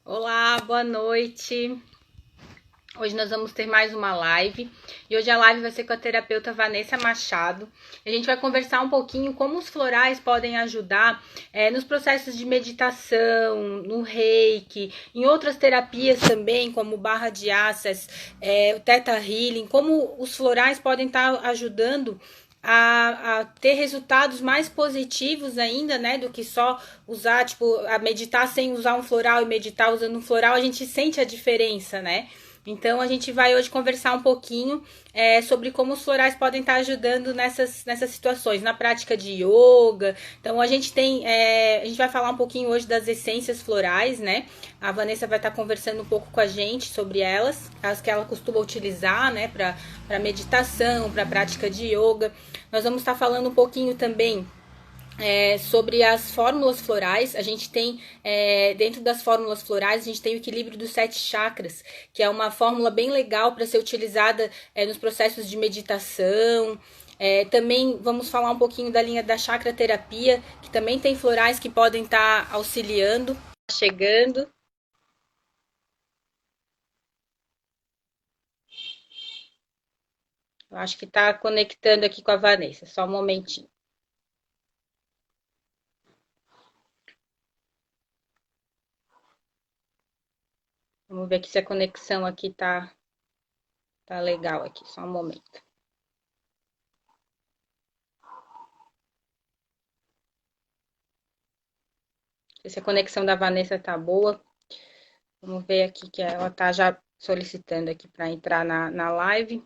Olá, boa noite. Hoje nós vamos ter mais uma live e hoje a live vai ser com a terapeuta Vanessa Machado. A gente vai conversar um pouquinho como os florais podem ajudar nos processos de meditação, no reiki, em outras terapias também, como barra de access, o Theta Healing, como os florais podem estar ajudando a ter resultados mais positivos ainda, né, do que só usar, tipo, a meditar sem usar um floral e meditar usando um floral, a gente sente a diferença, né? Então a gente vai hoje conversar um pouquinho sobre como os florais podem estar ajudando nessas situações, na prática de yoga. Então a gente a gente vai falar um pouquinho hoje das essências florais, né? A Vanessa vai estar conversando um pouco com a gente sobre elas, as que ela costuma utilizar, né, para meditação, para prática de yoga. Nós vamos estar falando um pouquinho também sobre as fórmulas florais. A gente tem, dentro das fórmulas florais, a gente tem o equilíbrio dos 7 chakras, que é uma fórmula bem legal para ser utilizada nos processos de meditação. Também vamos falar um pouquinho da linha da chakra terapia, que também tem florais que podem estar auxiliando. Chegando. Eu acho que está conectando aqui com a Vanessa, só um momentinho. Vamos ver aqui se a conexão aqui tá legal aqui, só um momento. Se a conexão da Vanessa tá boa. Vamos ver aqui que ela tá já solicitando aqui para entrar na live.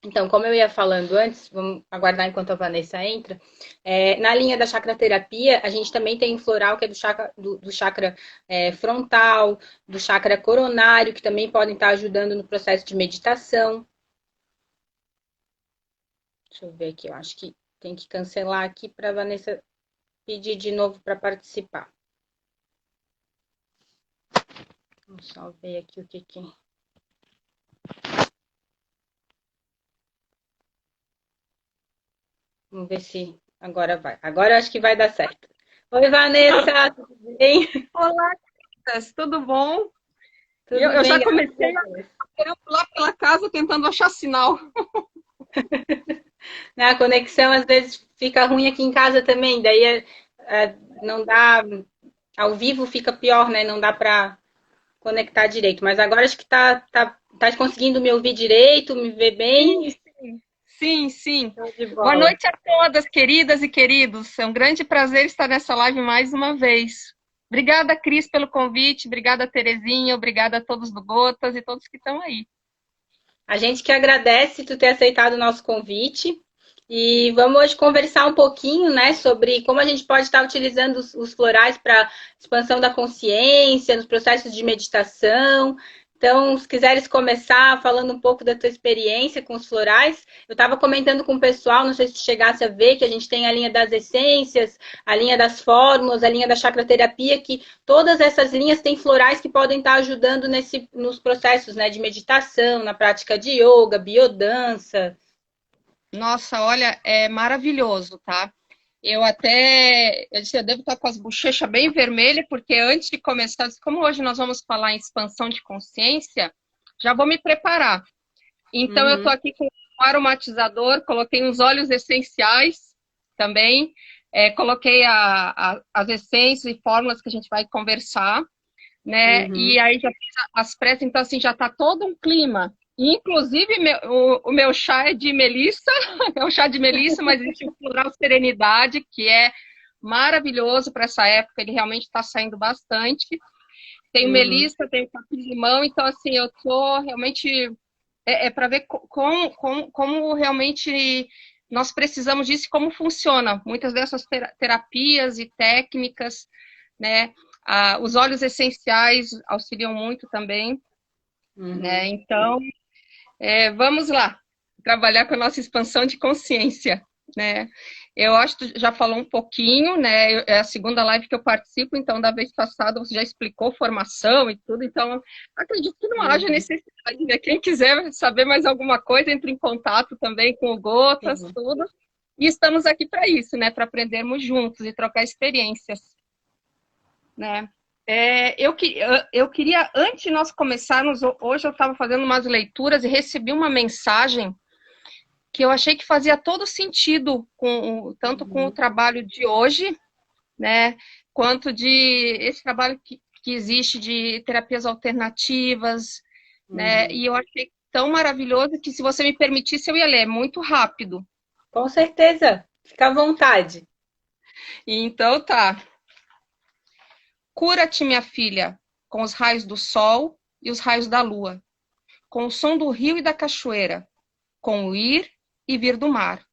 Então, como eu ia falando antes, vamos aguardar enquanto a Vanessa entra. Na linha da chakra terapia, a gente também tem um floral que é do chakra frontal, do chakra coronário, que também podem estar ajudando no processo de meditação. Deixa eu ver aqui, eu acho que tem que cancelar aqui para a Vanessa pedir de novo para participar. Vamos só ver aqui o que. Vamos ver se agora vai. Agora eu acho que vai dar certo. Oi, Vanessa, tudo bem? Olá, Cris, tudo bom? Tudo Eu bem, já graças comecei a Deus. a pular pela casa tentando achar sinal. Né, a conexão às vezes fica ruim aqui em casa também, daí não dá, ao vivo fica pior, né? Não dá para conectar direito. Mas agora acho que tá conseguindo me ouvir direito, me ver Sim, bem. sim, sim, sim. Show de Boa bola. noite a todas, queridas e queridos. É um grande prazer estar nessa live mais uma vez. Obrigada, Cris, pelo convite. Obrigada, Terezinha. Obrigada a todos do Gotas e todos que estão aí. A gente que agradece tu ter aceitado o nosso convite. E vamos hoje conversar um pouquinho, né, sobre como a gente pode estar utilizando os florais para expansão da consciência, nos processos de meditação. Então, se quiseres começar falando um pouco da tua experiência com os florais, eu estava comentando com o pessoal, não sei se tu chegasse a ver, que a gente tem a linha das essências, a linha das fórmulas, a linha da chakra terapia, que todas essas linhas têm florais que podem estar ajudando nos processos, né, de meditação, na prática de yoga, biodança. Nossa, olha, é maravilhoso, tá? Eu devo estar com as bochechas bem vermelhas, porque antes de começar, como hoje nós vamos falar em expansão de consciência, já vou me preparar. Então, eu estou Uhum. aqui com um aromatizador, coloquei uns óleos essenciais também, coloquei as essências e fórmulas que a gente vai conversar, né? E Uhum. aí já fiz as pressas, então assim, já está todo um clima. Inclusive, o meu chá é de melissa, é um chá de melissa, mas existe o floral serenidade, que é maravilhoso para essa época, ele realmente está saindo bastante. Tem Uhum. melissa, tem capim-limão, então assim, eu tô realmente para ver como realmente nós precisamos disso e como funciona. Muitas dessas terapias e técnicas, né? Os óleos essenciais auxiliam muito também, né? Uhum. Então, vamos lá, trabalhar com a nossa expansão de consciência, né? Eu acho que tu já falou um pouquinho, né? É a segunda live que eu participo, então da vez passada você já explicou formação e tudo, então acredito que não haja Uhum. necessidade, né? Quem quiser saber mais alguma coisa, entre em contato também com o Gotas, Sim. tudo. E estamos aqui para isso, né? Para aprendermos juntos e trocar experiências. né? Eu queria, antes de nós começarmos, hoje eu estava fazendo umas leituras e recebi uma mensagem que eu achei que fazia todo sentido, tanto com o trabalho de hoje, né, quanto de esse trabalho que existe de terapias alternativas, né, e eu achei tão maravilhoso que, se você me permitisse, eu ia ler, muito rápido. Com certeza, fica à vontade. Então tá. Cura-te, minha filha, com os raios do sol e os raios da lua, com o som do rio e da cachoeira, com o ir e vir do mar,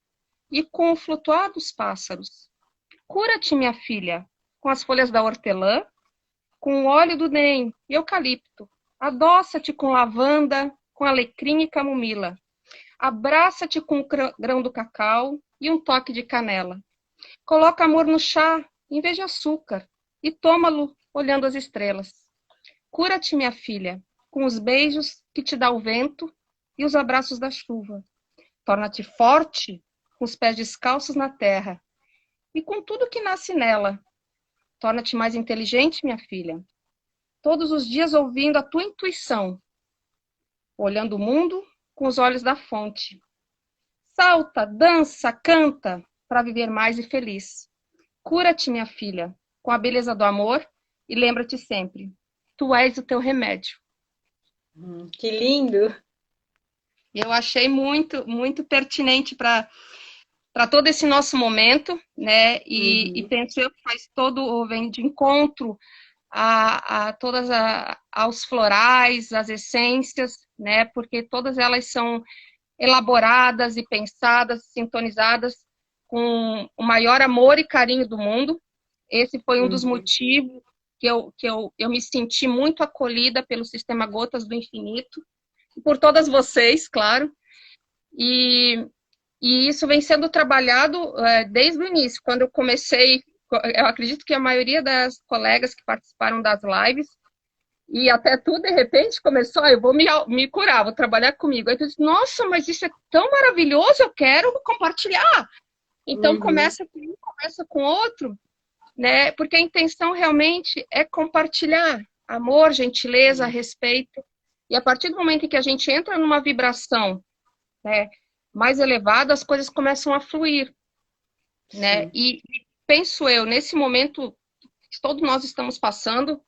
e com o flutuar dos pássaros. Cura-te, minha filha, com as folhas da hortelã, com o óleo do NEM e eucalipto. Adoça-te com lavanda, com alecrim e camomila. Abraça-te com o grão do cacau e um toque de canela. Coloca amor no chá, em vez de açúcar, e toma-lo olhando as estrelas. Cura-te, minha filha, com os beijos que te dá o vento e os abraços da chuva. Torna-te forte, com os pés descalços na terra, e com tudo que nasce nela. Torna-te mais inteligente, minha filha, todos os dias ouvindo a tua intuição, olhando o mundo com os olhos da fonte. Salta, dança, canta, para viver mais e feliz. Cura-te, minha filha, com a beleza do amor, e lembra-te sempre, tu és o teu remédio. Que lindo! Eu achei muito, muito pertinente para todo esse nosso momento, né? E penso eu que faz vem de encontro a todas aos florais, às essências, né? Porque todas elas são elaboradas e pensadas, sintonizadas com o maior amor e carinho do mundo. Esse foi um dos motivos que eu me senti muito acolhida pelo Sistema Gotas do Infinito, e por todas vocês, claro. E isso vem sendo trabalhado desde o início, quando eu comecei. Eu acredito que a maioria das colegas que participaram das lives, e até tu, de repente, começou, eu vou me curar, vou trabalhar comigo. Aí tu disse, nossa, mas isso é tão maravilhoso, eu quero compartilhar. Então, começa com um, começa com outro, né? Porque a intenção realmente é compartilhar amor, gentileza, respeito. E a partir do momento em que a gente entra numa vibração, né, mais elevada, as coisas começam a fluir, né? E penso eu, nesse momento que todos nós estamos passando,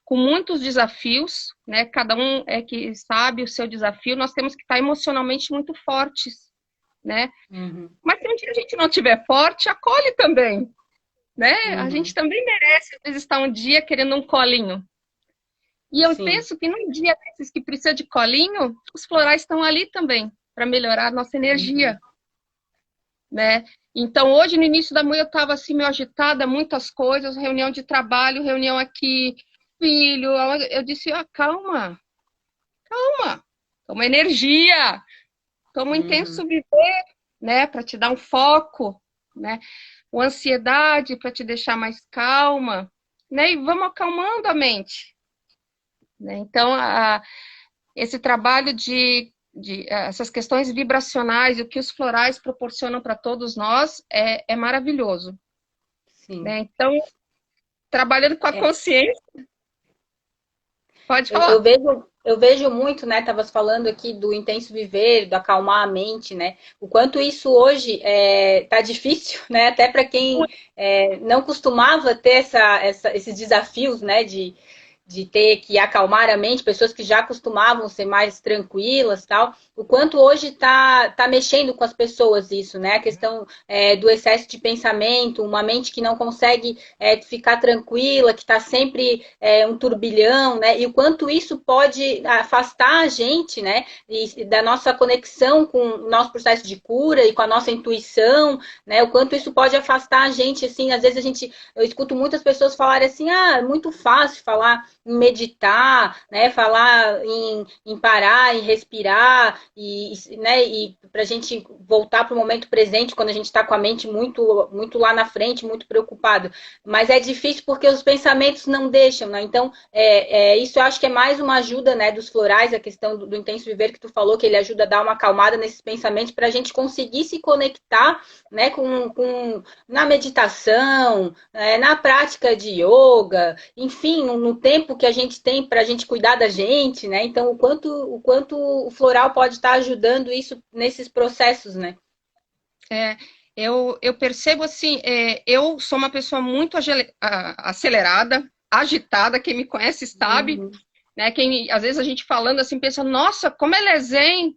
com muitos desafios, né? Cada um é que sabe o seu desafio, nós temos que estar emocionalmente muito fortes, né? Mas se um dia a gente não estiver forte, acolhe também, né? A gente também merece, às vezes, estar um dia querendo um colinho. E eu penso que num dia desses que precisa de colinho, os florais estão ali também, para melhorar a nossa energia, né? Então, hoje, no início da manhã, eu estava assim, meio agitada, muitas coisas, reunião de trabalho, reunião aqui, filho. Eu disse, calma, toma energia, toma intenso viver, né? Para te dar um foco, né? Ou ansiedade, para te deixar mais calma, né? E vamos acalmando a mente, né? Então, esse trabalho de essas questões vibracionais e o que os florais proporcionam para todos nós é maravilhoso. Né? Então, trabalhando com a consciência, pode falar. Eu vejo muito, né? Estavas falando aqui do intenso viver, do acalmar a mente, né? O quanto isso hoje tá difícil, né? Até para quem não costumava ter esses desafios, né? De ter que acalmar a mente, pessoas que já costumavam ser mais tranquilas, tal, o quanto hoje tá mexendo com as pessoas isso, né? A questão do excesso de pensamento, uma mente que não consegue ficar tranquila, que está sempre um turbilhão, né? E o quanto isso pode afastar a gente, né? E da nossa conexão com o nosso processo de cura e com a nossa intuição, né? O quanto isso pode afastar a gente, assim, às vezes eu escuto muitas pessoas falarem assim, é muito fácil falar em meditar, né? Falar em parar, em respirar, né? E para a gente voltar para o momento presente quando a gente está com a mente muito lá na frente, muito preocupado. Mas é difícil porque os pensamentos não deixam, né? Então, isso eu acho que é mais uma ajuda, né, dos florais, a questão do intenso viver que tu falou, que ele ajuda a dar uma acalmada nesses pensamentos para a gente conseguir se conectar, né, na meditação, na prática de yoga, enfim, no tempo que a gente tem para a gente cuidar da gente, né? Então, o quanto o floral pode estar ajudando isso nesses processos, né? Eu percebo assim, eu sou uma pessoa muito acelerada, agitada, quem me conhece sabe, né? Às vezes a gente falando assim, pensa, nossa, como ela é zen.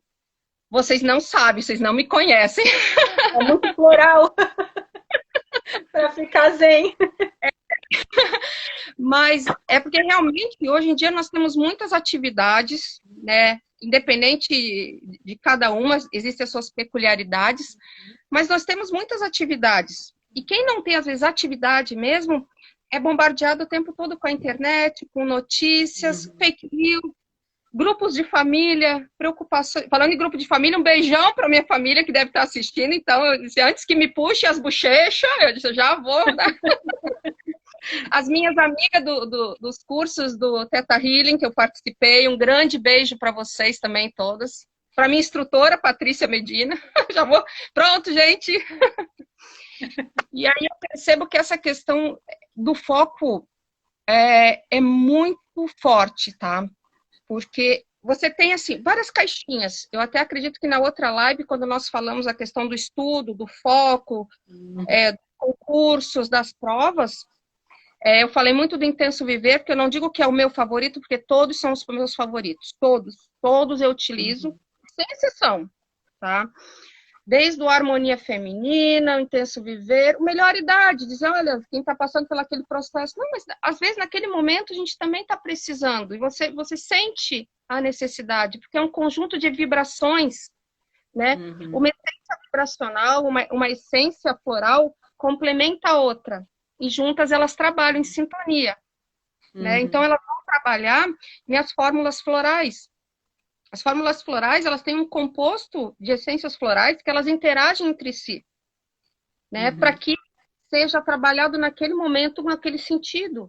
Vocês não sabem, vocês não me conhecem. É muito floral para ficar zen. Mas é porque realmente hoje em dia nós temos muitas atividades, né? Independente de cada uma, existem as suas peculiaridades, mas nós temos muitas atividades. E quem não tem, às vezes, atividade mesmo, é bombardeado o tempo todo com a internet, com notícias, fake news, grupos de família, preocupações. Falando em grupo de família, um beijão para minha família que deve estar assistindo. Então, eu disse, antes que me puxe as bochechas, eu disse, eu já vou, né? As minhas amigas dos cursos do Theta Healing, que eu participei, um grande beijo para vocês também, todas. Para minha instrutora, Patrícia Medina. Já vou. Pronto, gente. E aí eu percebo que essa questão do foco é muito forte, tá? Porque você tem, assim, várias caixinhas. Eu até acredito que na outra live, quando nós falamos a questão do estudo, do foco, dos concursos, das provas, eu falei muito do Intenso Viver, porque eu não digo que é o meu favorito, porque todos são os meus favoritos. Todos eu utilizo, sem exceção, tá? Desde o Harmonia Feminina, o Intenso Viver, o Melhor Idade, dizer, olha, quem está passando por aquele processo. Não, mas às vezes naquele momento a gente também está precisando, e você sente a necessidade, porque é um conjunto de vibrações, né? Uma essência vibracional, uma essência floral complementa a outra. E juntas elas trabalham em sintonia, né? Então elas vão trabalhar minhas fórmulas florais. As fórmulas florais, elas têm um composto de essências florais que elas interagem entre si, né? Para que seja trabalhado naquele momento, naquele sentido.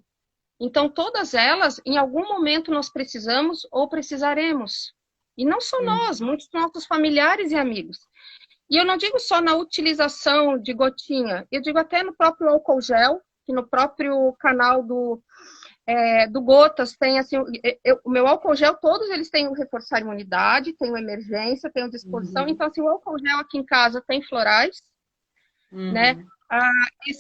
Então todas elas, em algum momento nós precisamos ou precisaremos. E não só nós, muitos nossos familiares e amigos. E eu não digo só na utilização de gotinha, eu digo até no próprio álcool gel, que no próprio canal do Gotas tem, assim, o meu álcool gel, todos eles têm o reforçar a imunidade, tem o emergência, tem o disposição, então assim, o álcool gel aqui em casa tem florais, né?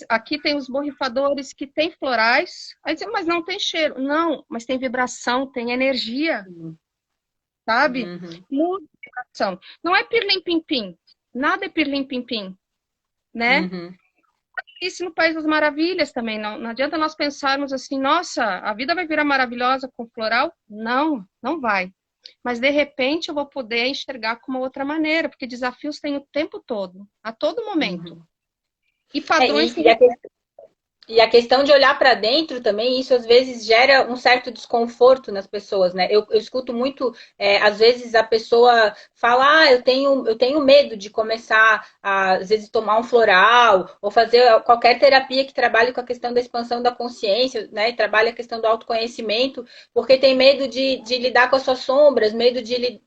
Aqui tem os borrifadores que tem florais, aí diz, mas não tem cheiro. Não, mas tem vibração, tem energia, sabe? Muita vibração. Não é pirlim-pim-pim, nada é pirlim-pim-pim, né? Isso no País das Maravilhas também, não adianta nós pensarmos assim, nossa, a vida vai virar maravilhosa com floral? Não, não vai. Mas de repente eu vou poder enxergar com uma outra maneira, porque desafios tem o tempo todo, a todo momento. E padrões E a questão de olhar para dentro também, isso às vezes gera um certo desconforto nas pessoas, né? Eu escuto muito, às vezes a pessoa fala, eu tenho medo de começar a, às vezes, tomar um floral, ou fazer qualquer terapia que trabalhe com a questão da expansão da consciência, né? Trabalhe a questão do autoconhecimento, porque tem medo de lidar com as suas sombras, medo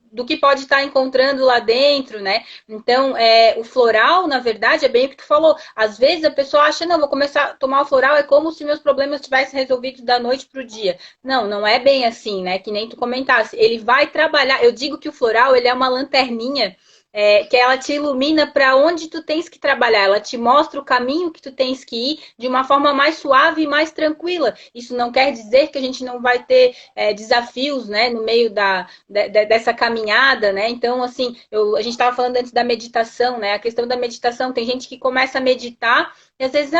do que pode estar encontrando lá dentro, né? Então, o floral, na verdade, é bem o que tu falou. Às vezes a pessoa acha, não, vou começar a tomar o floral, é como se meus problemas tivessem resolvidos da noite para o dia. Não, não é bem assim, né? Que nem tu comentasse. Ele vai trabalhar. Eu digo que o floral, ele é uma lanterninha que ela te ilumina para onde tu tens que trabalhar, ela te mostra o caminho que tu tens que ir de uma forma mais suave e mais tranquila. Isso não quer dizer que a gente não vai ter desafios, né, no meio dessa caminhada, né? Então, assim, a gente estava falando antes da meditação, né? A questão da meditação, tem gente que começa a meditar e às vezes,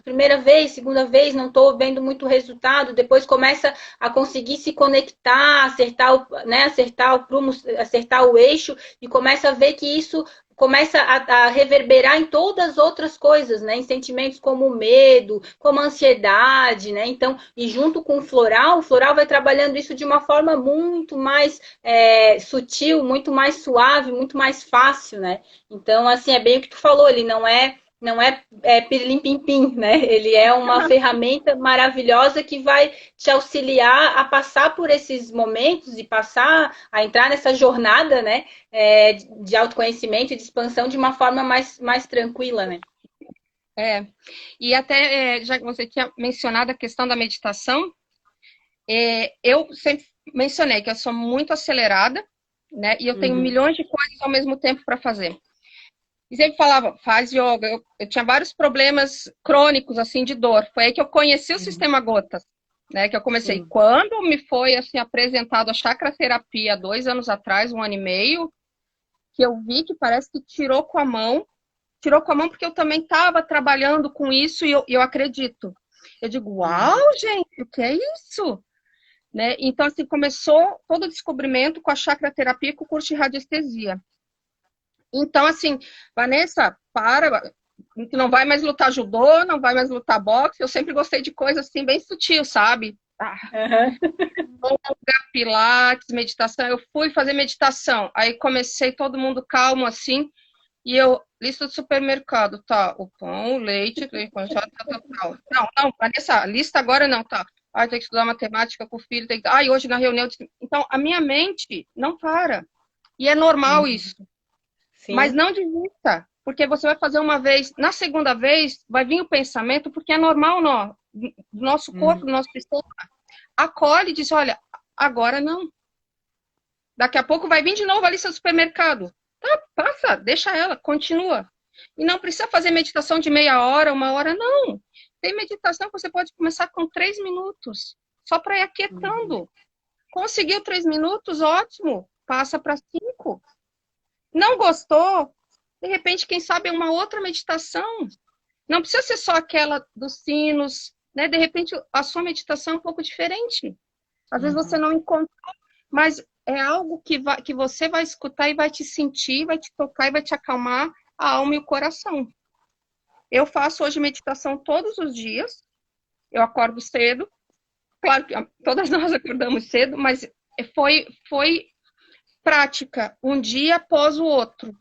primeira vez, segunda vez, não estou vendo muito resultado, depois começa a conseguir se conectar, acertar o prumo, acertar o eixo, e começa a ver que isso começa a reverberar em todas as outras coisas, né? Em sentimentos como medo, como ansiedade, né? Então, e junto com o floral vai trabalhando isso de uma forma muito mais sutil, muito mais suave, muito mais fácil, né? Então, assim, é bem o que tu falou, ele não é pirilim-pim-pim, né? Ele é uma ferramenta maravilhosa que vai te auxiliar a passar por esses momentos e passar a entrar nessa jornada, né? De autoconhecimento e de expansão de uma forma mais tranquila, né? E até, já que você tinha mencionado a questão da meditação, eu sempre mencionei que eu sou muito acelerada, né? E eu tenho milhões de coisas ao mesmo tempo para fazer. E sempre falava, faz yoga. Eu tinha vários problemas crônicos, assim, de dor. Foi aí que eu conheci o sistema gotas, né? Que eu comecei. Sim. Quando me foi, assim, apresentado a chakra terapia 2 anos atrás, 1 ano e meio, que eu vi que parece que tirou com a mão porque eu também estava trabalhando com isso e eu acredito. Eu digo, uau, gente, o que é isso? Né? Então, assim, começou todo o descobrimento com a chakra terapia e com o curso de radiestesia. Então, assim, Vanessa, não vai mais lutar judô, não vai mais lutar boxe. Eu sempre gostei de coisa assim, bem sutil, sabe? Yoga, pilates, meditação. Eu fui fazer meditação. Aí comecei todo mundo calmo, assim. E eu, lista do supermercado, tá? O pão, o leite, Não, Vanessa, lista agora não, tá? Ai, tem que estudar matemática com o filho, tem que... Ai, hoje na reunião... Então, a minha mente não para. E é normal isso. Mas Sim. não desista, porque você vai fazer uma vez, na segunda vez, vai vir o pensamento, porque é normal do nosso corpo, do nosso sistema. Acolhe e diz, olha, agora não. Daqui a pouco vai vir de novo a lista do supermercado. Tá, passa, deixa ela, continua. E não precisa fazer meditação de meia hora, 1 hora, não. Tem meditação que você pode começar com 3 minutos, só para ir aquietando. Conseguiu 3 minutos, ótimo. Passa para 5. Não gostou? De repente, quem sabe, é uma outra meditação. Não precisa ser só aquela dos sinos, né? De repente, a sua meditação é um pouco diferente. Às vezes você não encontra, mas é algo que você vai escutar e vai te sentir, vai te tocar e vai te acalmar a alma e o coração. Eu faço hoje meditação todos os dias. Eu acordo cedo. Claro que todas nós acordamos cedo, mas foi prática, um dia após o outro,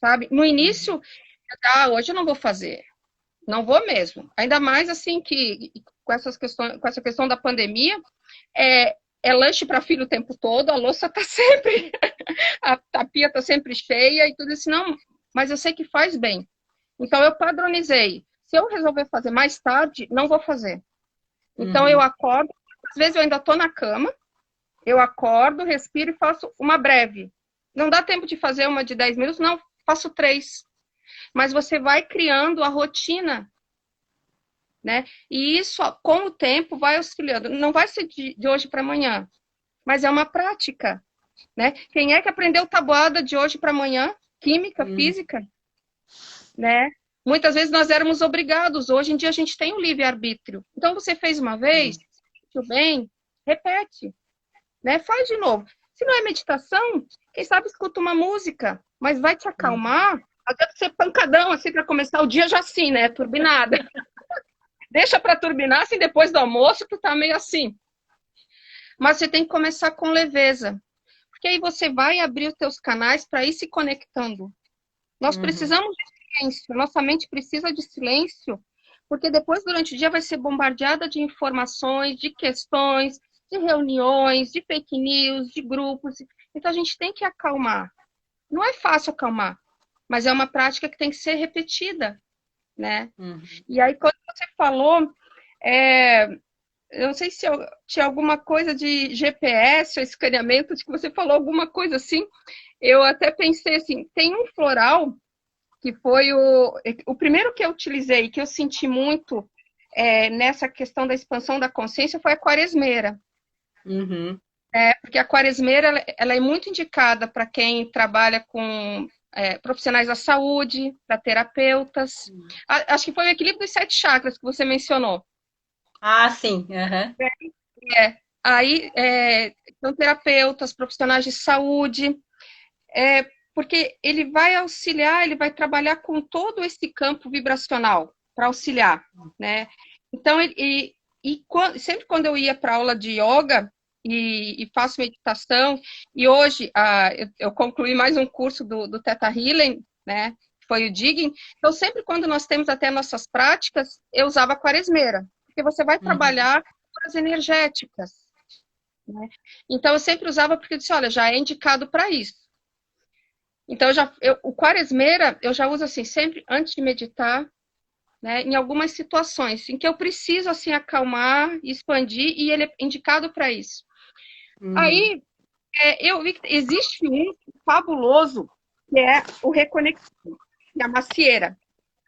sabe? No início, hoje eu não vou fazer. Não vou mesmo. Ainda mais assim que com essa questão da pandemia, é lanche para filho o tempo todo, a louça tá sempre, a pia tá sempre cheia e tudo isso. Não, mas eu sei que faz bem. Então eu padronizei. Se eu resolver fazer mais tarde, não vou fazer. Então eu acordo, às vezes eu ainda tô na cama, eu acordo, respiro e faço uma breve. Não dá tempo de fazer uma de 10 minutos, não, faço 3. Mas você vai criando a rotina, né? E isso, com o tempo, vai auxiliando. Não vai ser de hoje para amanhã, mas é uma prática, né? Quem é que aprendeu tabuada de hoje para amanhã? Química, física, né? Muitas vezes nós éramos obrigados. Hoje em dia a gente tem o livre-arbítrio. Então você fez uma vez, sentiu bem, repete, né? Faz de novo. Se não é meditação, quem sabe escuta uma música, mas vai te acalmar. Até ser pancadão, assim, para começar o dia já assim, né? Turbinada. Deixa para turbinar, assim, depois do almoço, que tá meio assim. Mas você tem que começar com leveza. Porque aí você vai abrir os teus canais para ir se conectando. Nós precisamos de silêncio. Nossa mente precisa de silêncio, porque depois, durante o dia, vai ser bombardeada de informações, de questões, de reuniões, de fake news, de grupos. Então, a gente tem que acalmar. Não é fácil acalmar, mas é uma prática que tem que ser repetida, né? E aí, quando você falou, eu não sei se tinha alguma coisa de GPS ou escaneamento, acho que você falou alguma coisa assim. Eu até pensei assim, tem um floral que foi o primeiro que eu utilizei, que eu senti muito nessa questão da expansão da consciência, foi a quaresmeira. Porque a quaresmeira ela é muito indicada para quem trabalha com profissionais da saúde, para terapeutas. Acho que foi o equilíbrio dos 7 chakras que você mencionou. Ah, sim. Aí, são terapeutas, profissionais de saúde, porque ele vai auxiliar, ele vai trabalhar com todo esse campo vibracional para auxiliar, né? Então, sempre quando eu ia para aula de yoga e faço meditação, e hoje eu concluí mais um curso do Theta Healing, né? Foi o Digging. Então, sempre quando nós temos até nossas práticas, eu usava a quaresmeira, porque você vai trabalhar com as energéticas, né? Então, eu sempre usava porque eu disse, olha, já é indicado para isso. Então, o quaresmeira eu já uso assim, sempre antes de meditar, né, em algumas situações em que eu preciso assim acalmar, expandir, e ele é indicado para isso. Aí, eu vi que existe um fabuloso, que é o Reconexão, que é a macieira.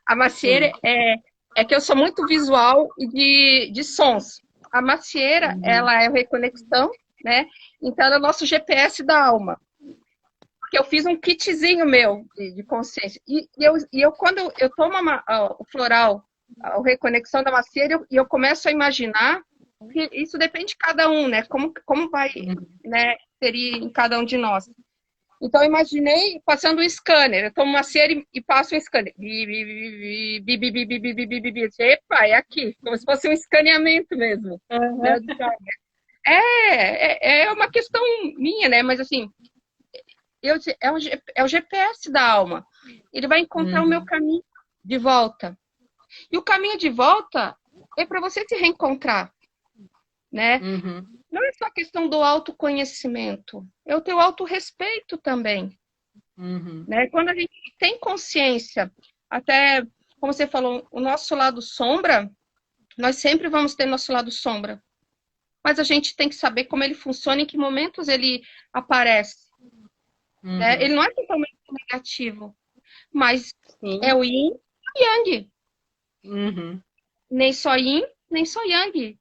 A macieira é que eu sou muito visual e de sons. A macieira, ela é o Reconexão, né? Então, ela é o nosso GPS da alma. Porque eu fiz um kitzinho meu de consciência. E eu quando eu tomo o floral, a reconexão da macieira, e eu começo a imaginar que isso depende de cada um, né? Como vai, né, seria em cada um de nós. Então, eu imaginei passando um scanner. Eu tomo macieira e passo um scanner. Epa, é aqui. Como se fosse um escaneamento mesmo. É uma questão minha, né? Mas, assim, é o GPS da alma. Ele vai encontrar o meu caminho de volta. E o caminho de volta é para você se reencontrar, né? Não é só a questão do autoconhecimento, é o teu autorrespeito também, né? Quando a gente tem consciência, até como você falou, o nosso lado sombra, nós sempre vamos ter nosso lado sombra, mas a gente tem que saber como ele funciona, em que momentos ele aparece. Né? Ele não é totalmente negativo, mas é o yin e yang. Nem só yin, nem só yang.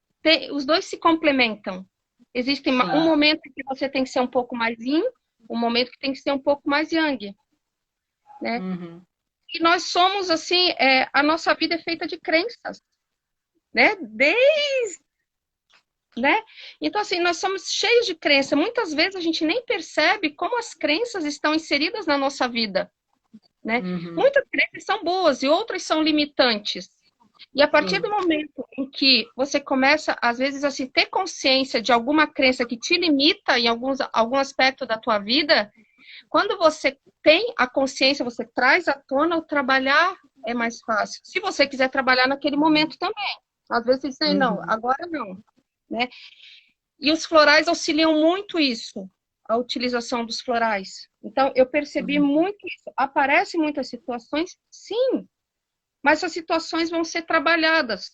Os dois se complementam. Existe um momento que você tem que ser um pouco mais yin, um momento que tem que ser um pouco mais yang. Né? E nós somos, assim, a nossa vida é feita de crenças. Né? Né? Então, assim, nós somos cheios de crença. Muitas vezes a gente nem percebe como as crenças estão inseridas na nossa vida. Né? Muitas crenças são boas e outras são limitantes. E a partir do momento em que você começa, às vezes, a se ter consciência de alguma crença que te limita em algum aspecto da tua vida, quando você tem a consciência, você traz à tona, o trabalhar é mais fácil. Se você quiser trabalhar naquele momento também. Às vezes você diz, não, agora não. Né? E os florais auxiliam muito isso, a utilização dos florais. Então, eu percebi muito isso. Aparecem muitas situações, sim, mas essas situações vão ser trabalhadas,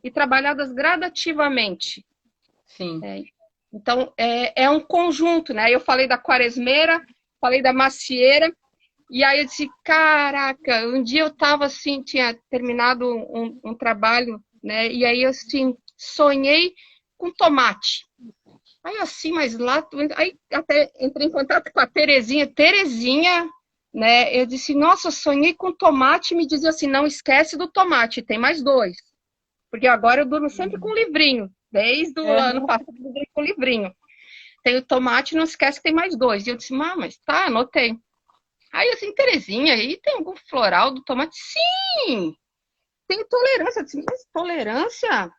e trabalhadas gradativamente. Sim. Então, é um conjunto, né? Eu falei da quaresmeira, falei da macieira, e aí eu disse, caraca, um dia eu estava assim, tinha terminado um trabalho, né? E aí eu assim, sonhei com tomate. Aí assim, mas lá, aí até entrei em contato com a Terezinha, né? Eu disse, nossa, sonhei com tomate, e me dizia assim, não esquece do tomate, tem mais 2. Porque agora eu durmo sempre com livrinho, desde o ano passado eu durmo com livrinho. Tem o tomate, não esquece que tem mais 2. E eu disse, mas tá, anotei. Aí assim, Terezinha, aí tem algum floral do tomate? Sim! Tenho tolerância. Eu disse, mas tolerância?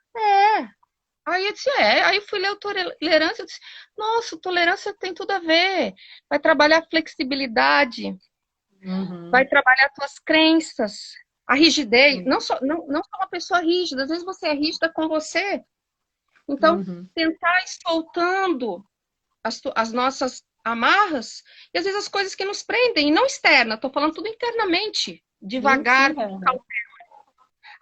Aí eu disse, aí fui ler o tolerância, eu disse, nossa, tolerância tem tudo a ver. Vai trabalhar flexibilidade, vai trabalhar tuas crenças, a rigidez. Não só uma pessoa rígida, às vezes você é rígida com você. Então, tentar ir soltando as nossas amarras, e às vezes as coisas que nos prendem, e não externa, estou falando tudo internamente, devagar,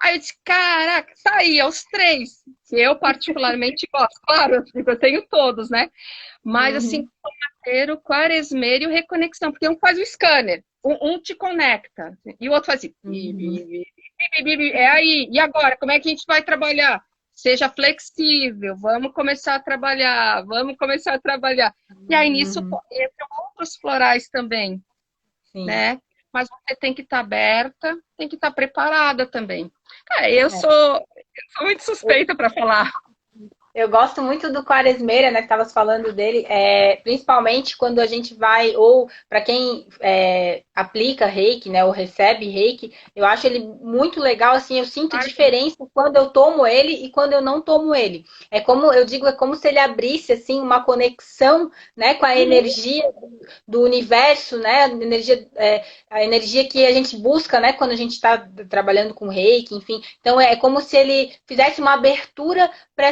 Aí eu disse, caraca, tá aí, os 3. Que eu particularmente gosto. Claro, eu tenho todos, né? Mas assim, tomateiro, quaresmeiro e o reconexão. Porque um faz o scanner, um te conecta, e o outro faz assim. É aí, e agora, como é que a gente vai trabalhar? Seja flexível, vamos começar a trabalhar. E aí nisso entram outros florais também, né? Mas você tem que estar aberta, tem que estar preparada também. Cara, eu sou muito suspeita para falar. Eu gosto muito do Quaresmeira, né, que estavas falando dele, principalmente quando a gente vai, ou para quem aplica reiki, né, ou recebe reiki, eu acho ele muito legal, assim, eu sinto diferença quando eu tomo ele e quando eu não tomo ele. É como, eu digo, é como se ele abrisse, assim, uma conexão, né, com a Uhum. energia do universo, né, a energia que a gente busca, né, quando a gente está trabalhando com reiki, enfim. Então, é como se ele fizesse uma abertura para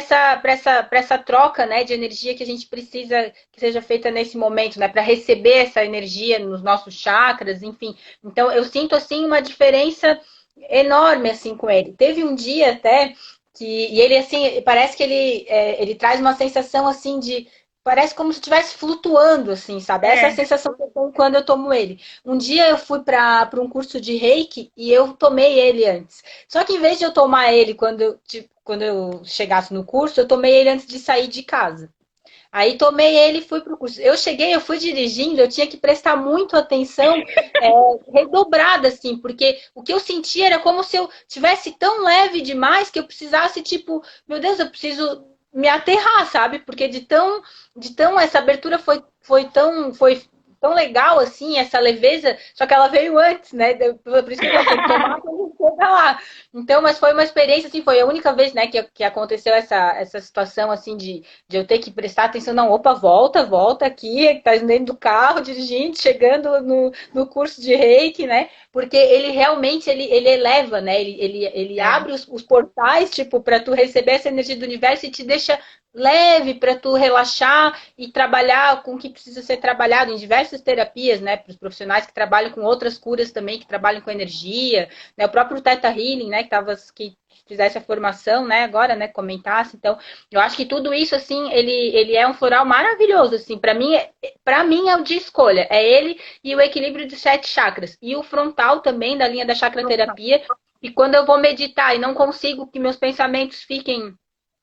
essa troca, né, de energia que a gente precisa que seja feita nesse momento, né, para receber essa energia nos nossos chakras, enfim. Então eu sinto assim uma diferença enorme assim com ele. Teve um dia até e ele assim parece que ele traz uma sensação assim de parece como se estivesse flutuando, assim, sabe? Essa é a É, sensação que eu tenho quando eu tomo ele. Um dia eu fui para um curso de reiki e eu tomei ele antes. Só que em vez de eu tomar ele quando eu chegasse no curso, eu tomei ele antes de sair de casa. Aí tomei ele e fui para o curso. Eu cheguei, eu fui dirigindo, eu tinha que prestar muito atenção, redobrada, assim, porque o que eu sentia era como se eu tivesse tão leve demais que eu precisasse, tipo, meu Deus, eu preciso me aterrar, sabe? Porque de tão essa abertura foi tão legal assim, essa leveza, só que ela veio antes, né? Por isso que eu falo, tem que tomar quando chega lá. Então, mas foi uma experiência, assim, foi a única vez, né, que aconteceu essa situação, assim, de eu ter que prestar atenção, não, opa, volta aqui, tá dentro do carro, dirigindo, chegando no curso de reiki, né? Porque ele realmente, ele eleva, né? Ele é. abre os portais, tipo, para tu receber essa energia do universo e te deixa leve para tu relaxar e trabalhar com o que precisa ser trabalhado em diversas terapias, né? Para os profissionais que trabalham com outras curas também, que trabalham com energia, né? O próprio Theta Healing, né? Que fizesse a formação, né? Agora, né? Comentasse. Então, eu acho que tudo isso, assim, ele é um floral maravilhoso, assim. Para mim é o de escolha. É ele e o equilíbrio de 7 chakras. E o frontal também, da linha da chakra terapia. E quando eu vou meditar e não consigo que meus pensamentos fiquem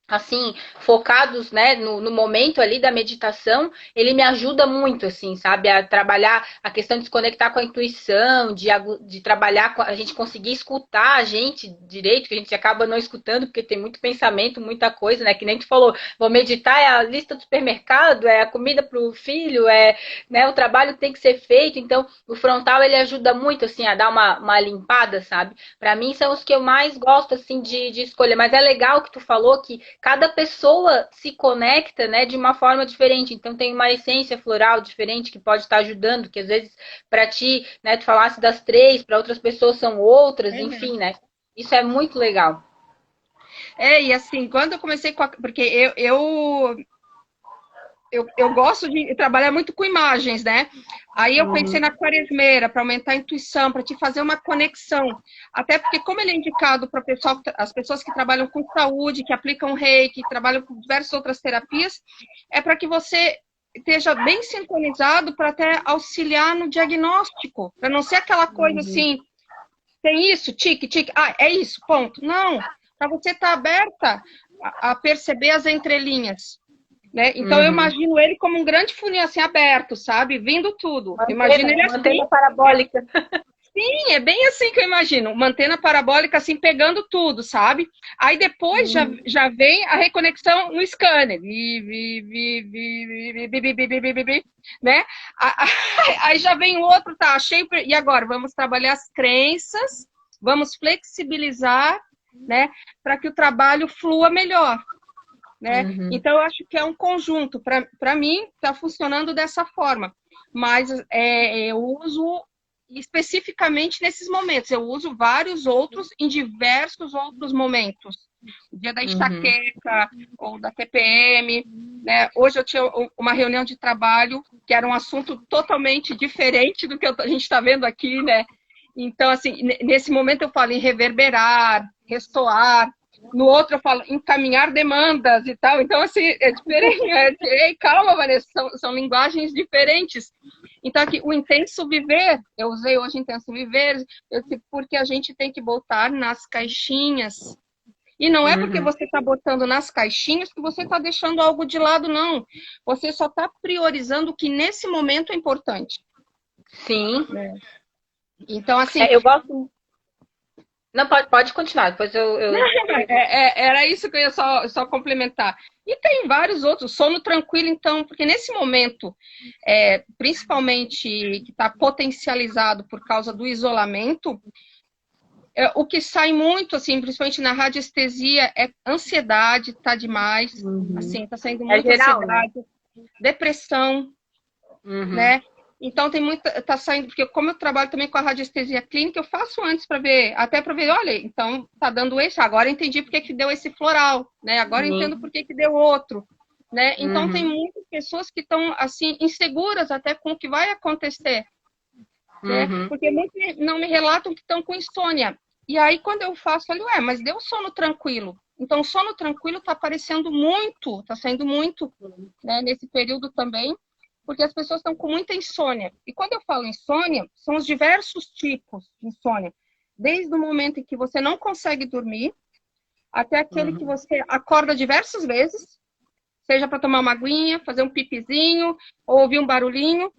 assim, focados, né, no momento ali da meditação, ele me ajuda muito, assim, sabe, a trabalhar a questão de se conectar com a intuição, de trabalhar, a gente conseguir escutar a gente direito, que a gente acaba não escutando, porque tem muito pensamento, muita coisa, né, que nem tu falou, vou meditar, é a lista do supermercado, é a comida pro filho, né, o trabalho tem que ser feito, então, o frontal, ele ajuda muito, assim, a dar uma limpada, sabe, para mim são os que eu mais gosto, assim, de escolher, mas é legal que tu falou que cada pessoa se conecta, né, de uma forma diferente. Então tem uma essência floral diferente que pode estar ajudando, que às vezes para ti, né, tu falasse das 3, para outras pessoas são outras, Uhum. enfim, né? Isso é muito legal. E assim, quando eu comecei com porque eu gosto de trabalhar muito com imagens, né? Aí eu pensei na quaresmeira para aumentar a intuição, para te fazer uma conexão. Até porque, como ele é indicado para as pessoas que trabalham com saúde, que aplicam reiki, que trabalham com diversas outras terapias, é para que você esteja bem sintonizado para até auxiliar no diagnóstico, para não ser aquela coisa Uhum. assim, tem isso, tique, tique, é isso, ponto. Não, para você estar aberta a perceber as entrelinhas. Né? Então eu Uhum. imagino ele como um grande funil assim aberto, sabe? Vindo tudo. Imagino ele assim. Mantena parabólica. Sim, é bem assim que eu imagino. Uma antena parabólica assim pegando tudo, sabe? Aí depois Uhum. já vem a reconexão no scanner. Né? Aí já vem o outro, tá? Achei. E agora? Vamos trabalhar as crenças, vamos flexibilizar, né? Para que o trabalho flua melhor. Né? Uhum. Então, eu acho que é um conjunto. Para mim, está funcionando dessa forma. Mas eu uso especificamente nesses momentos. Eu uso vários outros em diversos outros momentos. O dia da Uhum. enxaqueca ou da TPM. Né? Hoje eu tinha uma reunião de trabalho que era um assunto totalmente diferente do que a gente está vendo aqui, né? Então, assim, nesse momento eu falo em reverberar, restoar, no outro eu falo encaminhar demandas e tal. Então, assim, é diferente. Ei, calma, Vanessa, são linguagens diferentes. Então, aqui, o intenso viver, eu usei hoje intenso viver, porque a gente tem que botar nas caixinhas. E não é porque Uhum. você está botando nas caixinhas que você está deixando algo de lado, não. Você só está priorizando o que nesse momento é importante. Sim. Né? Então, assim, Eu gosto. Não, pode continuar, depois eu... Era isso que eu ia só complementar. E tem vários outros, sono tranquilo, então, porque nesse momento, principalmente que está potencializado por causa do isolamento, o que sai muito, assim, principalmente na radiestesia, é ansiedade, tá demais, assim, tá saindo É muita geral, né? ansiedade, depressão, né? Então tem muita, tá saindo, porque como eu trabalho também com a radiestesia clínica, eu faço antes para ver, até para ver, olha, então tá dando esse, agora eu entendi porque que deu esse floral, né? Agora eu entendo porque que deu outro, né? Então tem muitas pessoas que estão assim inseguras até com o que vai acontecer, né? Porque muitos não me relatam que estão com insônia. E aí quando eu faço, eu falei, mas deu sono tranquilo. Então o sono tranquilo tá aparecendo muito, tá saindo muito, né, nesse período também, porque as pessoas estão com muita insônia. E quando eu falo insônia, são os diversos tipos de insônia. Desde o momento em que você não consegue dormir, até aquele que você acorda diversas vezes, seja para tomar uma aguinha, fazer um pipizinho, ou ouvir um barulhinho,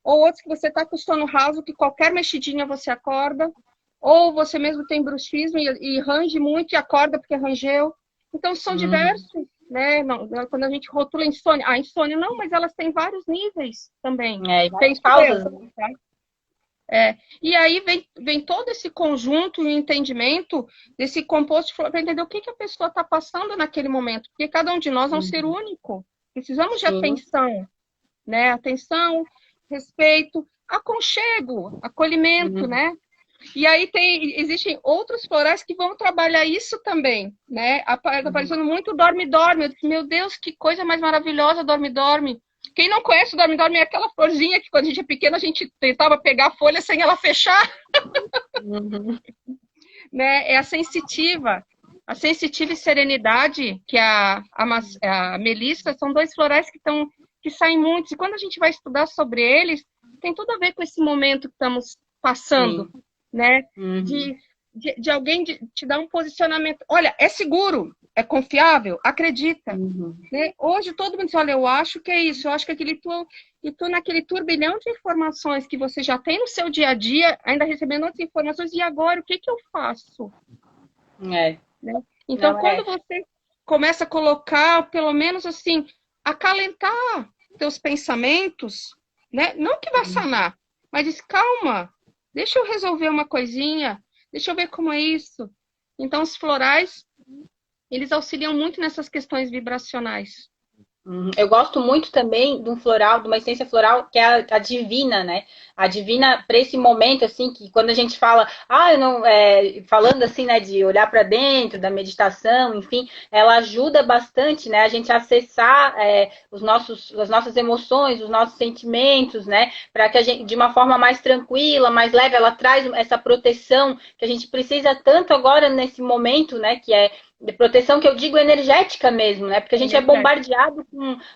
ou outros que você está com sono raso, que qualquer mexidinha você acorda, ou você mesmo tem bruxismo e range muito e acorda porque rangeu. Então, são diversos, né? Não, quando a gente rotula insônia, a insônia não, mas elas têm vários níveis também. E Tem várias causas, né? tá? E aí vem todo esse conjunto e entendimento desse composto para entender o que a pessoa está passando naquele momento, porque cada um de nós é um ser único. Precisamos de atenção, né? Atenção, respeito, aconchego, acolhimento, né? E aí existem outros florais que vão trabalhar isso também, né? Aparecendo muito dorme-dorme. Eu disse, meu Deus, que coisa mais maravilhosa, dorme-dorme. Quem não conhece o dorme-dorme é aquela florzinha que quando a gente é pequena a gente tentava pegar a folha sem ela fechar. Né? É a sensitiva. A sensitiva e serenidade, que a melissa, são dois florais que saem muitos. E quando a gente vai estudar sobre eles, tem tudo a ver com esse momento que estamos passando, né? De alguém te dar um posicionamento. Olha, é seguro, é confiável, acredita. Né? Hoje todo mundo diz, olha, eu acho que é isso, eu acho que aquele e tu naquele turbilhão de informações que você já tem no seu dia a dia, ainda recebendo outras informações, e agora, o que eu faço? Né? Então, quando você começa a colocar, pelo menos assim, acalentar teus pensamentos, né? Não que vá sanar, mas diz, calma, deixa eu resolver uma coisinha, deixa eu ver como é isso. Então, os florais, eles auxiliam muito nessas questões vibracionais. Eu gosto muito também de um floral, de uma essência floral que é a divina, né? A divina para esse momento, assim, que quando a gente fala, eu não, falando assim, né, de olhar para dentro, da meditação, enfim, ela ajuda bastante, né, a gente a acessar as nossas emoções, os nossos sentimentos, né, para que a gente, de uma forma mais tranquila, mais leve, ela traz essa proteção que a gente precisa tanto agora nesse momento, né, que é de proteção que eu digo energética mesmo, né? Porque a gente é bombardeado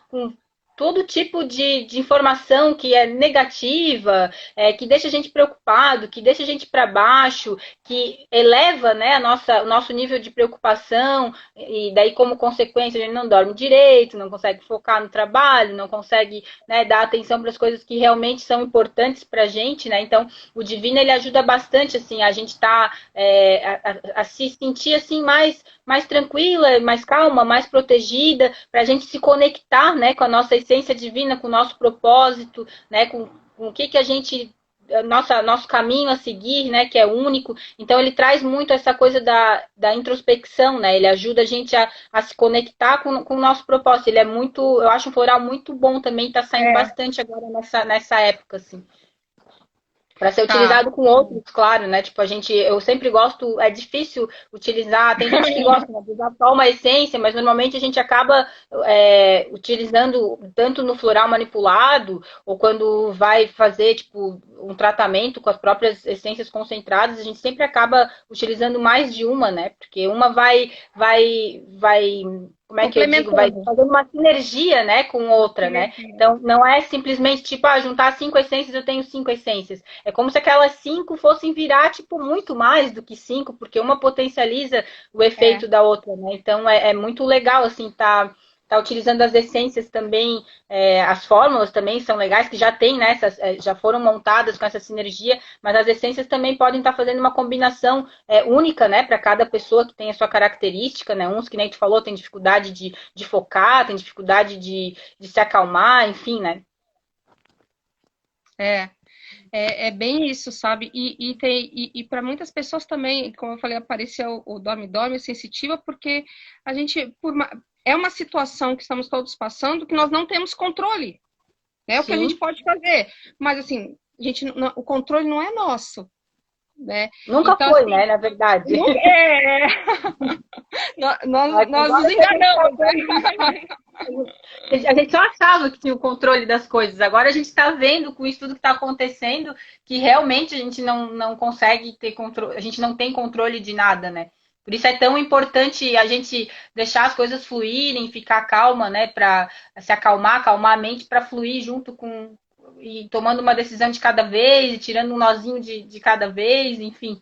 com todo tipo de informação que é negativa, que deixa a gente preocupado, que deixa a gente para baixo, que eleva, né, o nosso nível de preocupação, e daí, como consequência, a gente não dorme direito, não consegue focar no trabalho, não consegue, né, dar atenção para as coisas que realmente são importantes para a gente, né? Então, o divino, ele ajuda bastante, assim, a gente tá a se sentir, assim, mais tranquila, mais calma, mais protegida, para a gente se conectar, né, com a nossa essência divina, com o nosso propósito, né, com o que a gente nosso caminho a seguir, né, que é único. Então ele traz muito essa coisa da introspecção, né? Ele ajuda a gente a se conectar com o nosso propósito. Ele é muito, eu acho um floral muito bom também, tá saindo bastante agora nessa época, assim. Para ser utilizado com outros, claro, né? Tipo, eu sempre gosto, é difícil utilizar, tem gente que gosta, né, de usar só uma essência, mas normalmente a gente acaba utilizando tanto no floral manipulado, ou quando vai fazer, tipo, um tratamento com as próprias essências concentradas, a gente sempre acaba utilizando mais de uma, né? Porque uma vai como é que eu digo? Vai fazendo uma sinergia, né, com outra, né? Então, não é simplesmente, tipo, juntar 5 essências, eu tenho 5 essências. É como se aquelas 5 fossem virar, tipo, muito mais do que 5, porque uma potencializa o efeito da outra, né? Então, é muito legal, assim, tá tá utilizando as essências também, as fórmulas também são legais, que já tem, né, já foram montadas com essa sinergia, mas as essências também podem estar fazendo uma combinação única, né, para cada pessoa que tem a sua característica, né, uns que nem tu falou, tem dificuldade de focar, tem dificuldade de se acalmar, enfim, né. É bem isso, sabe? E para muitas pessoas também, como eu falei, apareceu o dorme-dorme sensitiva, porque a gente, é uma situação que estamos todos passando que nós não temos controle. É o que a gente pode fazer. Mas, assim, o controle não é nosso. Né? Nunca então, foi, assim, né, na verdade. Nós nos enganamos, né? A gente só achava que tinha o controle das coisas. Agora a gente está vendo com isso tudo que está acontecendo que realmente a gente não consegue ter controle, a gente não tem controle de nada, né? Por isso é tão importante a gente deixar as coisas fluírem, ficar calma, né? Para se acalmar a mente, para fluir junto com. E tomando uma decisão de cada vez, e tirando um nozinho de cada vez, enfim.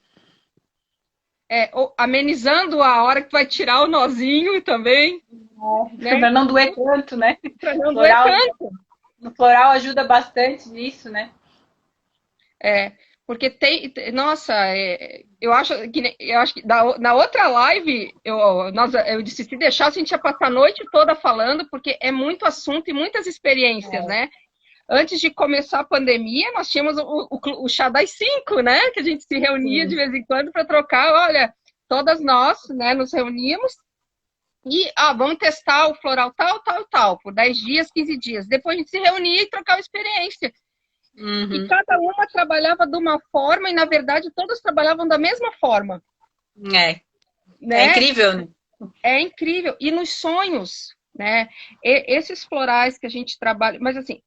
Amenizando a hora que tu vai tirar o nozinho também. Né? Para não doer tanto, né? Para não doer tanto. No floral ajuda bastante nisso, né? Porque nossa, eu acho que na outra live eu disse, se deixasse a gente ia passar a noite toda falando, porque é muito assunto e muitas experiências, né? Antes de começar a pandemia, nós tínhamos o chá das 5, né? Que a gente se reunia de vez em quando para trocar. Olha, todas nós, né, nos reuníamos e vamos testar o floral tal, por 10 dias, 15 dias. Depois a gente se reunia e trocava experiência. E cada uma trabalhava de uma forma e, na verdade, todas trabalhavam da mesma forma. Né? É incrível, né? É incrível. E nos sonhos, né? Esses florais que a gente trabalha... Mas, assim,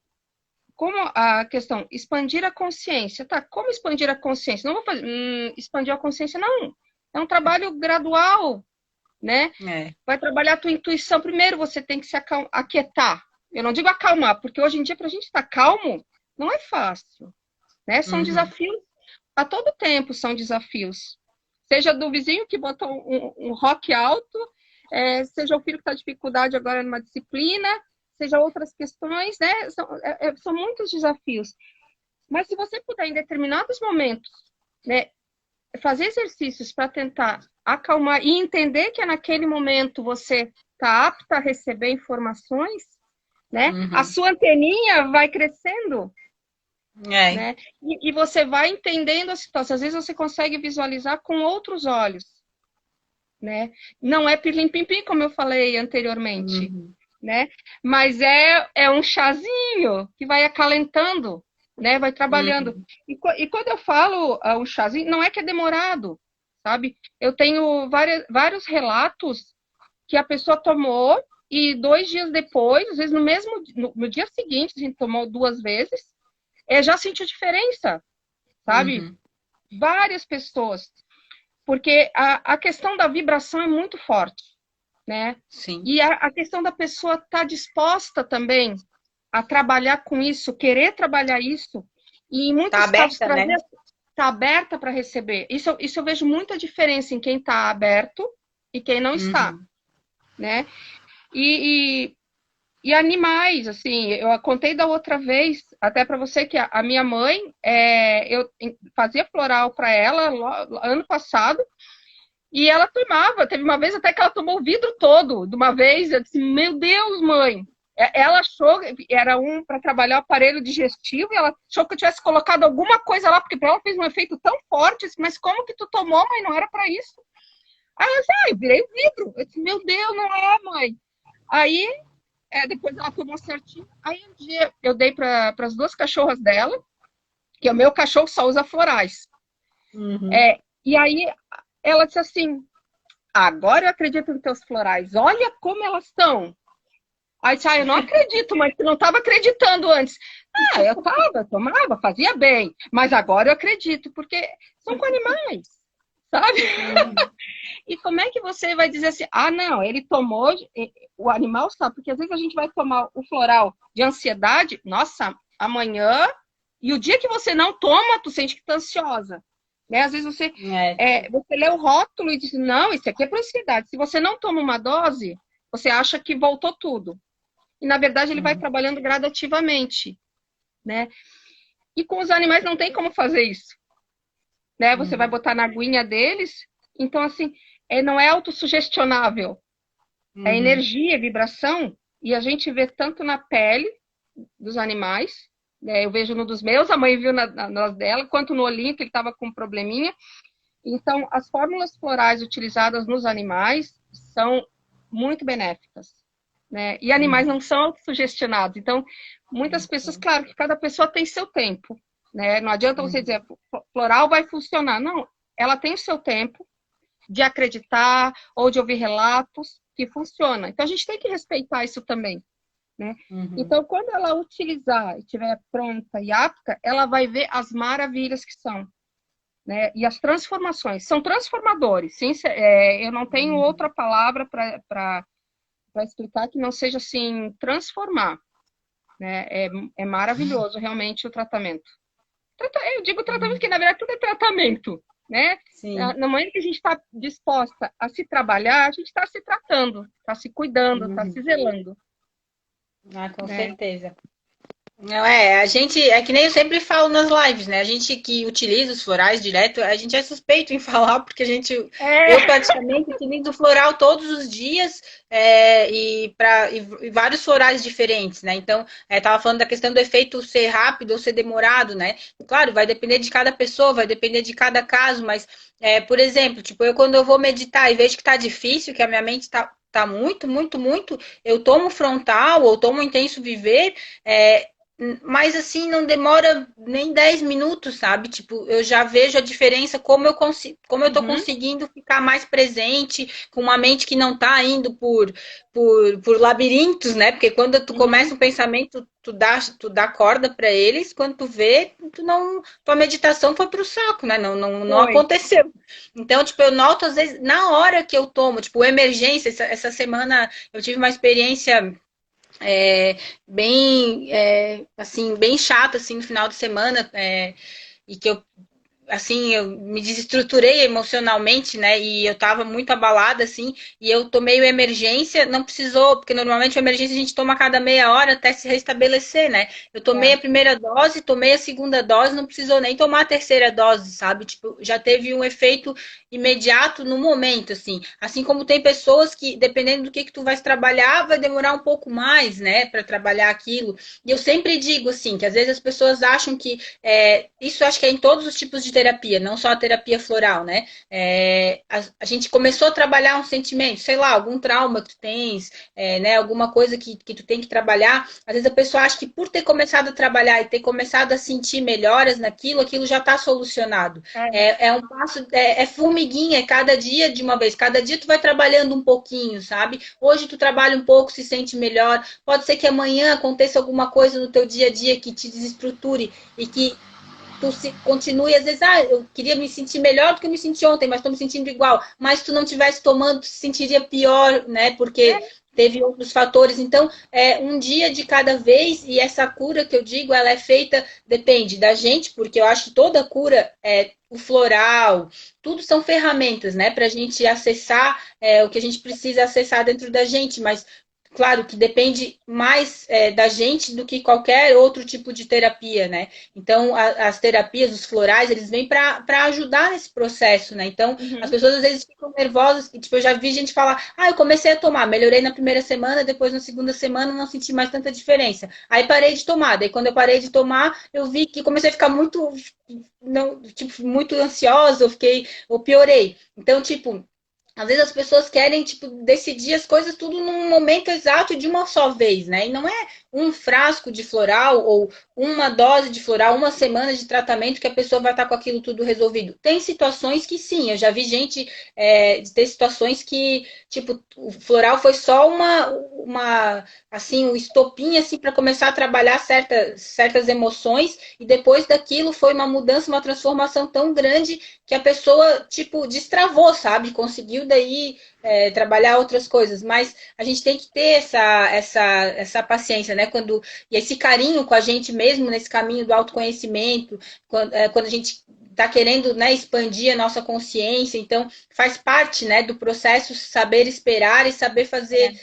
como a questão, expandir a consciência. Tá, como expandir a consciência? Não vou fazer expandir a consciência, não. É um trabalho gradual, né? Vai trabalhar a tua intuição. Primeiro você tem que se aquietar. Eu não digo acalmar, porque hoje em dia, para a gente estar calmo, não é fácil, né? São desafios, a todo tempo são desafios. Seja do vizinho que botou um rock alto, seja o filho que está dificuldade agora numa disciplina, seja outras questões, né? São muitos desafios. Mas se você puder, em determinados momentos, né, fazer exercícios para tentar acalmar e entender que naquele momento você está apta a receber informações, né? A sua anteninha vai crescendo. Né? E você vai entendendo a situação. Às vezes você consegue visualizar com outros olhos. Né? Não é pirlim-pim-pim, como eu falei anteriormente. Né? Mas é um chazinho que vai acalentando, né? Vai trabalhando. E quando eu falo um chazinho, não é que é demorado, sabe? Eu tenho vários relatos que a pessoa tomou e 2 dias depois, às vezes no dia seguinte, a gente tomou 2 vezes, já sentiu diferença, sabe? Várias pessoas. Porque a questão da vibração é muito forte, né? Sim. E a questão da pessoa estar disposta também a trabalhar com isso, querer trabalhar isso, e em muitos casos trazer, né? Tá aberta para receber. Isso eu vejo muita diferença em quem está aberto e quem não está, né? E animais, assim, eu contei da outra vez, até para você, que a minha mãe, eu fazia floral para ela ano passado, e ela tomava, teve uma vez até que ela tomou o vidro todo, de uma vez, eu disse, meu Deus, mãe, ela achou, era para trabalhar o aparelho digestivo, e ela achou que eu tivesse colocado alguma coisa lá, porque para ela fez um efeito tão forte, disse, mas como que tu tomou, mãe, não era para isso? Aí ela disse, eu virei o vidro, eu disse, meu Deus, não é, mãe. Aí, depois ela tomou certinho. Aí um dia eu dei para as 2 cachorras dela, que o meu cachorro só usa florais. E aí ela disse assim, agora eu acredito nos teus florais, olha como elas estão. Aí disse, eu não acredito, mas tu não estava acreditando antes. Eu tomava, fazia bem, mas agora eu acredito, porque são com animais, sabe? E como é que você vai dizer assim, não, ele tomou, o animal sabe, porque às vezes a gente vai tomar o floral de ansiedade, nossa, amanhã, e o dia que você não toma, tu sente que tá ansiosa. Né? Às vezes você lê o rótulo e diz, não, isso aqui é para ansiedade. Se você não toma uma dose, você acha que voltou tudo. E, na verdade, ele vai trabalhando gradativamente, né? E com os animais não tem como fazer isso, né? Você vai botar na aguinha deles, então, assim, não é autossugestionável. É energia, é vibração, e a gente vê tanto na pele dos animais, né? Eu vejo no dos meus, a mãe viu nas dela, quanto no olhinho, que ele estava com um probleminha. Então, as fórmulas florais utilizadas nos animais são muito benéficas, né? E animais não são autossugestionados. Então, muitas pessoas, claro que cada pessoa tem seu tempo, né? Não adianta você dizer, floral vai funcionar. Não, ela tem o seu tempo de acreditar ou de ouvir relatos que funciona. Então, a gente tem que respeitar isso também, né? Então, quando ela utilizar e estiver pronta e apta, ela vai ver as maravilhas que são, né? E as transformações. São transformadores, sim, eu não tenho outra palavra para explicar que não seja assim, transformar, né? É maravilhoso realmente o tratamento. Eu digo tratamento porque na verdade tudo é tratamento, né? Sim. Na momento que a gente está disposta a se trabalhar, a gente está se tratando, está se cuidando, está se zelando. Com certeza. Não a gente, é que nem eu sempre falo nas lives, né? A gente que utiliza os florais direto, a gente é suspeito em falar, porque eu praticamente utilizo floral todos os dias e vários florais diferentes, né? Então, tava falando da questão do efeito ser rápido ou ser demorado, né? Claro, vai depender de cada pessoa, vai depender de cada caso, mas, por exemplo, tipo, quando eu vou meditar e vejo que tá difícil, que a minha mente tá muito, muito, muito, eu tomo frontal ou tomo intenso viver, mas assim, não demora nem 10 minutos, sabe? Tipo, eu já vejo a diferença, como eu tô conseguindo ficar mais presente, com uma mente que não tá indo por labirintos, né? Porque quando tu começa um pensamento, tu dá corda para eles, quando tu vê, tua meditação foi pro saco, né? Não aconteceu. Então, tipo, eu noto às vezes, na hora que eu tomo, tipo, emergência, essa semana eu tive uma experiência assim, bem chata, assim, no final de semana, e que eu me desestruturei emocionalmente, né? E eu tava muito abalada, assim, e eu tomei o emergência, não precisou, porque normalmente o emergência a gente toma a cada meia hora até se restabelecer, né? Eu tomei a primeira dose, tomei a segunda dose, não precisou nem tomar a terceira dose, sabe? Tipo, já teve um efeito imediato no momento, assim. Assim como tem pessoas que, dependendo do que tu vais trabalhar, vai demorar um pouco mais, né, para trabalhar aquilo. E eu sempre digo, assim, que às vezes as pessoas acham que isso acho que é em todos os tipos de terapia, não só a terapia floral, né? A gente começou a trabalhar um sentimento, sei lá, algum trauma que tu tens, né? Alguma coisa que tu tem que trabalhar. Às vezes a pessoa acha que por ter começado a trabalhar e ter começado a sentir melhoras naquilo, aquilo já está solucionado. É um passo, formiguinha, é cada dia de uma vez. Cada dia tu vai trabalhando um pouquinho, sabe? Hoje tu trabalha um pouco, se sente melhor. Pode ser que amanhã aconteça alguma coisa no teu dia a dia que te desestruture e que tu continue, às vezes, eu queria me sentir melhor do que eu me senti ontem, mas estou me sentindo igual. Mas se tu não estivesse tomando, tu se sentiria pior, né? Porque teve outros fatores. Então, um dia de cada vez, e essa cura que eu digo, ela é feita, depende da gente, porque eu acho que toda cura o floral, tudo são ferramentas, né? Para a gente acessar o que a gente precisa acessar dentro da gente, mas claro que depende mais da gente do que qualquer outro tipo de terapia, né? Então, as terapias, os florais, eles vêm para ajudar nesse processo, né? Então, as pessoas às vezes ficam nervosas. E, tipo, eu já vi gente falar, eu comecei a tomar, melhorei na primeira semana, depois na segunda semana não senti mais tanta diferença. Aí parei de tomar. Daí, quando eu parei de tomar, eu vi que comecei a ficar muito, muito ansiosa, eu piorei. Então, tipo, às vezes as pessoas querem, tipo, decidir as coisas tudo num momento exato de uma só vez, né? E não é um frasco de floral ou uma dose de floral, uma semana de tratamento que a pessoa vai estar com aquilo tudo resolvido. Tem situações que sim, eu já vi gente ter situações que, tipo, o floral foi só assim, um estopim, assim, para começar a trabalhar certas emoções e depois daquilo foi uma mudança, uma transformação tão grande que a pessoa, tipo, destravou, sabe? Conseguiu daí trabalhar outras coisas, mas a gente tem que ter essa paciência, né? E esse carinho com a gente mesmo nesse caminho do autoconhecimento, quando a gente está querendo, né, expandir a nossa consciência, então faz parte, né, do processo saber esperar e saber fazer,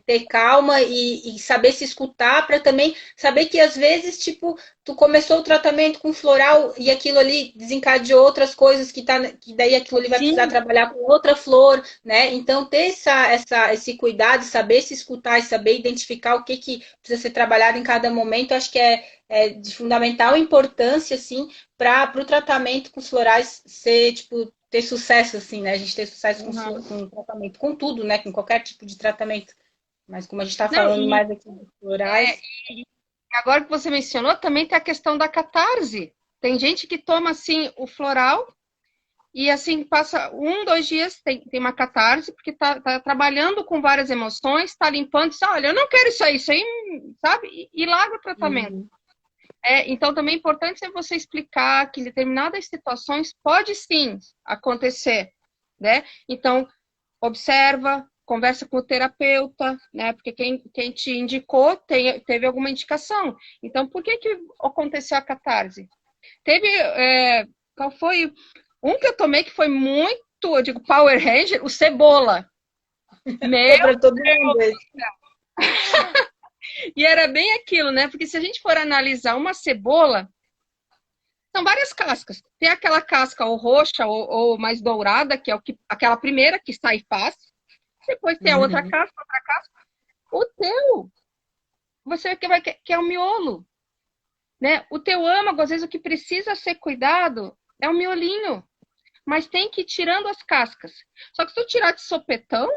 ter calma e saber se escutar para também saber que às vezes, tipo, tu começou o tratamento com floral e aquilo ali desencadeou outras coisas que daí aquilo ali vai precisar Sim. trabalhar com outra flor, né? Então ter esse cuidado, saber se escutar e saber identificar o que precisa ser trabalhado em cada momento, acho que é de fundamental importância, assim, para o tratamento com os florais ser, tipo, ter sucesso, assim, né? A gente ter sucesso com tratamento, com tudo, né? Com qualquer tipo de tratamento. Mas como a gente está Não, falando mais aqui dos florais. e agora que você mencionou, também tem a questão da catarse. Tem gente que toma, assim, o floral e, assim, passa 1, 2 dias, tem uma catarse, porque tá trabalhando com várias emoções, tá limpando, diz, olha, eu não quero isso aí, sabe? E larga o tratamento. Uhum. Então, também é importante você explicar que em determinadas situações pode sim acontecer, né? Então, observa, conversa com o terapeuta, né? Porque quem te indicou teve alguma indicação. Então, por que aconteceu a catarse? Teve, qual foi? Um que eu tomei que foi muito, eu digo, Power Ranger, o Cebola. Meu Foi para todo mundo esse. E era bem aquilo, né? Porque se a gente for analisar uma cebola, são várias cascas. Tem aquela casca ou roxa ou mais dourada, que é aquela primeira que sai fácil. Depois tem a outra Uhum. casca, outra casca. O teu, você vai que é o miolo, né? O teu âmago, às vezes o que precisa ser cuidado é o miolinho, mas tem que ir tirando as cascas. Só que se tu tirar de sopetão,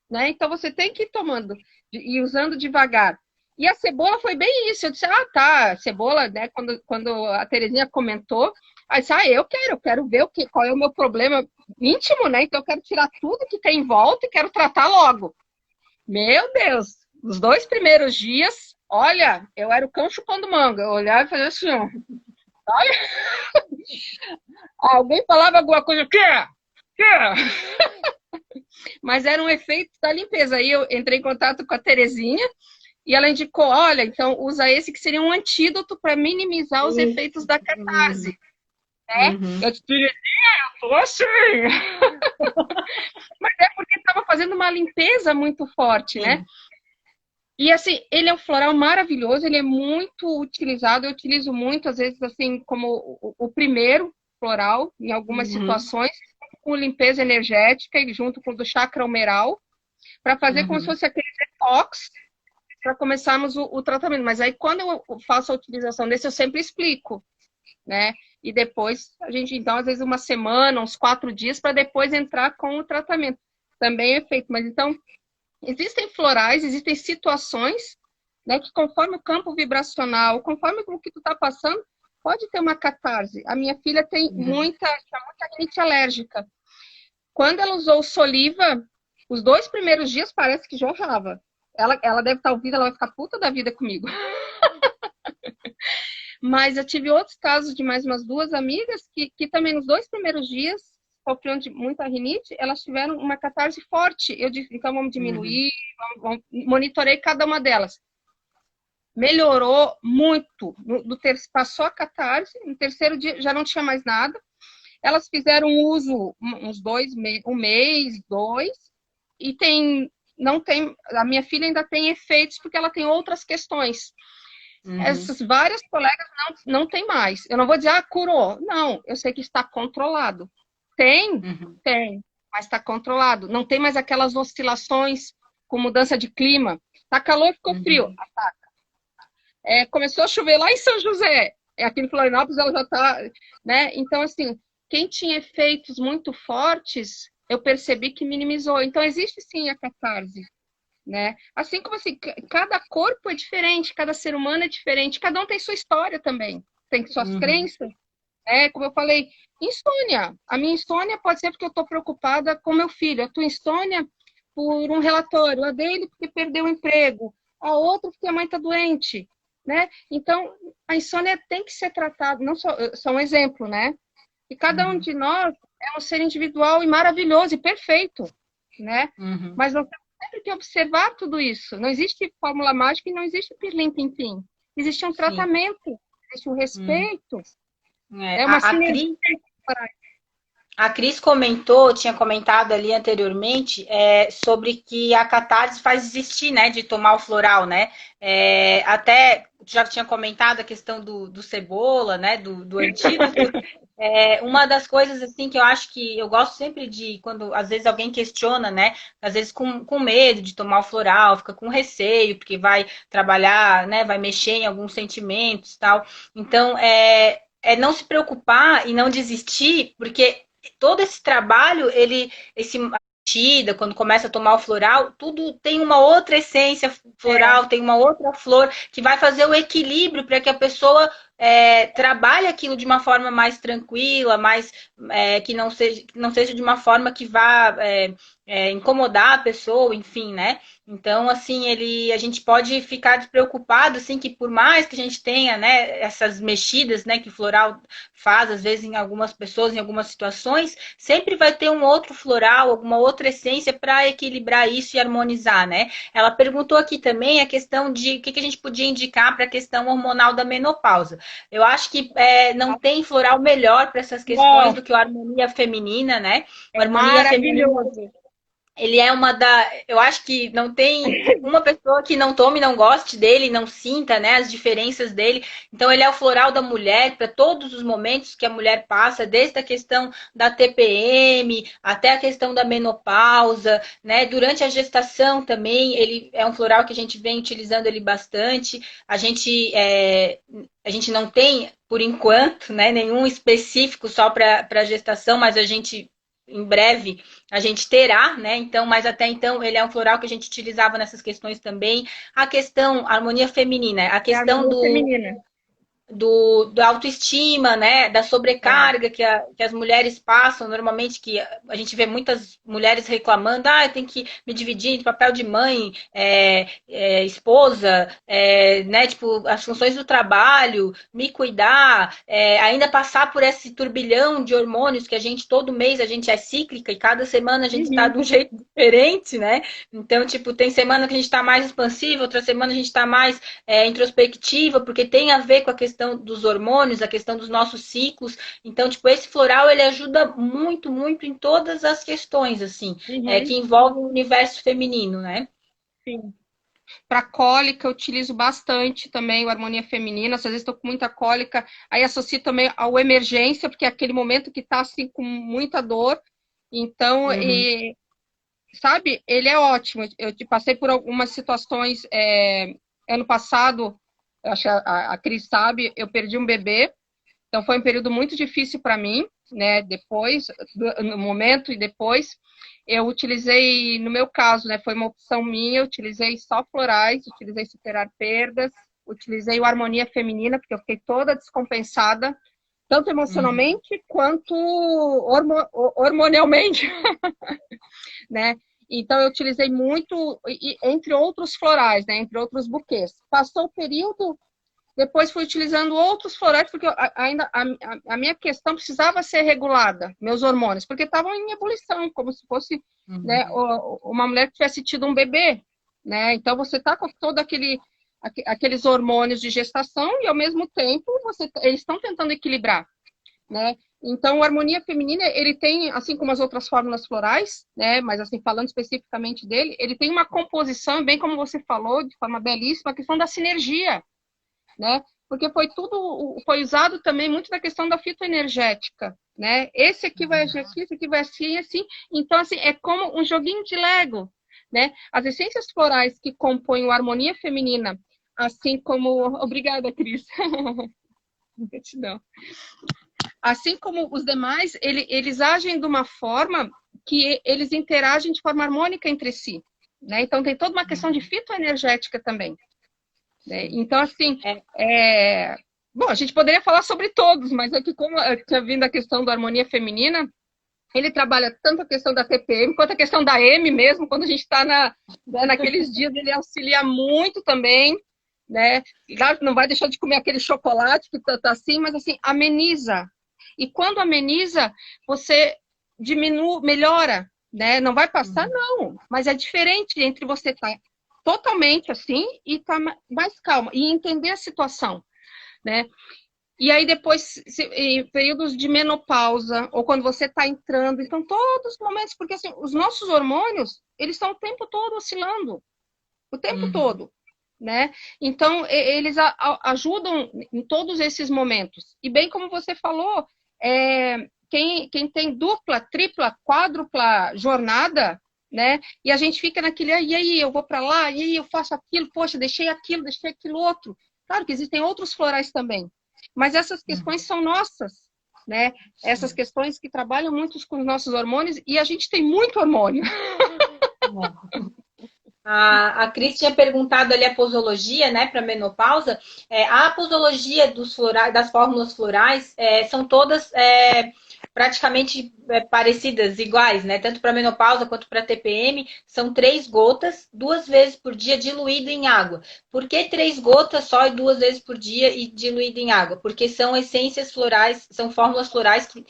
né? Então você tem que ir tomando e usando devagar. E a cebola foi bem isso. Eu disse, tá, cebola, né? Quando a Terezinha comentou, aí disse, eu quero ver qual é o meu problema íntimo, né? Então eu quero tirar tudo que tem em volta e quero tratar logo. Meu Deus, os 2 primeiros dias, olha, eu era o cão chupando manga. Eu olhava e fazia assim, ó. Olha, alguém falava alguma coisa, quê? Mas era um efeito da limpeza. Aí eu entrei em contato com a Terezinha e ela indicou, olha, então usa esse que seria um antídoto para minimizar os efeitos da Uhum. catarse, né? Uhum. Eu disse, eu tô assim. Mas é porque estava fazendo uma limpeza muito forte, né? Sim. E assim, ele é um floral maravilhoso, ele é muito utilizado, eu utilizo muito, às vezes, assim, como o primeiro floral, em algumas Uhum. situações, com limpeza energética e junto com o do chakra humeral, para fazer como se Uhum. fosse aquele detox para começarmos o tratamento. Mas aí, quando eu faço a utilização desse, eu sempre explico, né? E depois, a gente, então, às vezes, uma semana, uns 4 dias, para depois entrar com o tratamento. Também é feito. Mas então, existem florais, existem situações, né, que conforme o campo vibracional, conforme o que tu está passando, pode ter uma catarse. A minha filha tem Uhum. muita rinite alérgica. Quando ela usou o Soliva, os 2 primeiros dias parece que jorrava. Ela deve estar ouvindo, ela vai ficar puta da vida comigo. Mas eu tive outros casos de mais umas 2 amigas que também nos 2 primeiros dias, sofrendo de muita rinite, elas tiveram uma catarse forte. Eu disse, então vamos Uhum. diminuir, monitorei cada uma delas. Melhorou muito. Passou a catarse, no terceiro dia já não tinha mais nada. Elas fizeram uso uns 1 mês, 2, e não tem, a minha filha ainda tem efeitos porque ela tem outras questões. Uhum. Essas várias colegas não tem mais. Eu não vou dizer, curou. Não, eu sei que está controlado. Tem, Uhum. tem, mas está controlado. Não tem mais aquelas oscilações com mudança de clima. Tá calor, ficou frio. Uhum. Começou a chover lá em São José. Aqui em Florianópolis ela já está, né? Então, assim, quem tinha efeitos muito fortes, eu percebi que minimizou. Então, existe sim a catarse, né? Assim como assim, cada corpo é diferente, cada ser humano é diferente, cada um tem sua história também, tem suas Uhum. crenças, né? Como eu falei, insônia. A minha insônia pode ser porque eu estou preocupada com meu filho, a tua insônia por um relatório, a dele porque perdeu o emprego, a outra porque a mãe está doente, né? Então, a insônia tem que ser tratada, não só um exemplo, né? E cada um Uhum. de nós é um ser individual e maravilhoso e perfeito, né? Uhum. Mas nós temos sempre que observar tudo isso. Não existe fórmula mágica e não existe pirlim pim pim. Existe um Sim. tratamento, existe um Uhum. respeito, É, É uma a sinergia. Cris A Cris comentou, tinha comentado ali anteriormente, sobre que a catarse faz desistir, né, de tomar o floral, né? Até já tinha comentado a questão do cebola, né, do antídoto. Uma das coisas assim que eu acho que eu gosto sempre de quando às vezes alguém questiona, né? Às vezes com medo de tomar o floral, fica com receio, porque vai trabalhar, né? Vai mexer em alguns sentimentos, tal. Então, é não se preocupar e não desistir, porque todo esse trabalho, esse tida, quando começa a tomar o floral, tudo tem uma outra essência É, floral, tem uma outra flor que vai fazer o equilíbrio para que a pessoa trabalhe aquilo de uma forma mais tranquila, mais que não seja de uma forma que vá incomodar a pessoa, enfim, né? Então, assim, a gente pode ficar despreocupado, assim, que por mais que a gente tenha, né, essas mexidas, né, que o floral faz, às vezes, em algumas pessoas, em algumas situações, sempre vai ter um outro floral, alguma outra essência para equilibrar isso e harmonizar, né? Ela perguntou aqui também a questão de o que a gente podia indicar para a questão hormonal da menopausa. Eu acho que não tem floral melhor para essas questões não, do que a harmonia feminina, né? A é harmonia feminina maravilhoso. ele é uma da. Eu acho que não tem uma pessoa que não tome e não goste dele, não sinta, né, as diferenças dele. Então, ele é o floral da mulher para todos os momentos que a mulher passa, desde a questão da TPM até a questão da menopausa, né? Durante a gestação também, ele é um floral que a gente vem utilizando ele bastante. A gente não tem, por enquanto, né, nenhum específico só para gestação, mas a gente em breve a gente terá, né? Então, mas até então ele é um floral que a gente utilizava nessas questões também. A questão, a harmonia feminina, a É a questão harmonia feminina. da autoestima, né? Da É. sobrecarga que as mulheres passam, normalmente, que a gente vê muitas mulheres reclamando, eu tenho que me dividir entre papel de mãe, esposa, né? Tipo, as funções do trabalho, me cuidar, ainda passar por esse turbilhão de hormônios que a gente, todo mês, a gente é cíclica e cada semana a gente está Uhum. de um jeito diferente, né? Então, tipo, tem semana que a gente está mais expansiva, outra semana a gente está mais introspectiva, porque tem a ver com a questão dos hormônios, a questão dos nossos ciclos. Então, tipo, esse floral ele ajuda muito, muito em todas as questões, assim, Uhum. que envolvem o universo feminino, né? Sim. Para cólica, eu utilizo bastante também o harmonia feminina. Às vezes estou com muita cólica, aí associo também ao emergência, porque é aquele momento que está assim com muita dor. Então, Uhum. sabe, ele é ótimo. Eu passei por algumas situações ano passado, eu acho que a Cris sabe, eu perdi um bebê, então foi um período muito difícil para mim, né? Depois, no momento e depois, eu utilizei, no meu caso, né? Foi uma opção minha, eu utilizei só florais, utilizei superar perdas, utilizei o harmonia feminina, porque eu fiquei toda descompensada, tanto Uhum. emocionalmente quanto hormonalmente, né? Então, eu utilizei muito, entre outros florais, né? Entre outros buquês. Passou o período, depois fui utilizando outros florais, porque ainda a minha questão precisava ser regulada, meus hormônios, porque estavam em ebulição, como se fosse, né, Uhum. uma mulher que tivesse tido um bebê, né? Então você está com todo aqueles hormônios de gestação e ao mesmo tempo eles estão tentando equilibrar, né? Então, a harmonia feminina, ele tem, assim como as outras fórmulas florais, né? Mas assim, falando especificamente dele, ele tem uma composição, bem como você falou, de forma belíssima, a questão da sinergia, né? Porque foi usado também muito da questão da fitoenergética, né? Esse aqui vai agir aqui, esse aqui vai assim, assim. Então, assim, é como um joguinho de Lego, né? As essências florais que compõem a harmonia feminina, assim como... Obrigada, Cris. Gratidão. Assim como os demais, eles agem de uma forma que eles interagem de forma harmônica entre si, né? Então, tem toda uma questão de fitoenergética também, né? Sim. Então, assim, É, bom, a gente poderia falar sobre todos, mas aqui, como tinha vindo a questão da harmonia feminina, ele trabalha tanto a questão da TPM quanto a questão da M mesmo, quando a gente está naqueles dias, ele auxilia muito também, né? Claro que não vai deixar de comer aquele chocolate que tá assim, mas assim, ameniza. E quando ameniza, você diminui, melhora, né? Não vai passar, uhum. não, mas é diferente entre você estar totalmente assim e estar mais calma e entender a situação, né? E aí depois, em períodos de menopausa, ou quando você está entrando, então todos os momentos, porque assim, os nossos hormônios, eles estão o tempo todo oscilando, o tempo Uhum. todo, né? Então, eles ajudam em todos esses momentos. E bem como você falou, quem tem dupla, tripla, quádrupla jornada, né? E a gente fica naquele, e aí, eu vou para lá, e aí eu faço aquilo, poxa, deixei aquilo outro. Claro que existem outros florais também, mas essas questões Uhum. são nossas, né? Essas Sim. questões que trabalham muito com os nossos hormônios, e a gente tem muito hormônio. É. A Cris tinha perguntado ali a posologia, né, para menopausa. A posologia dos florais, das fórmulas florais são todas praticamente parecidas, iguais, né? Tanto para menopausa quanto para TPM. São 3 gotas, 2 vezes por dia, diluído em água. Por que 3 gotas só e 2 vezes por dia e diluído em água? Porque são essências florais, são fórmulas florais que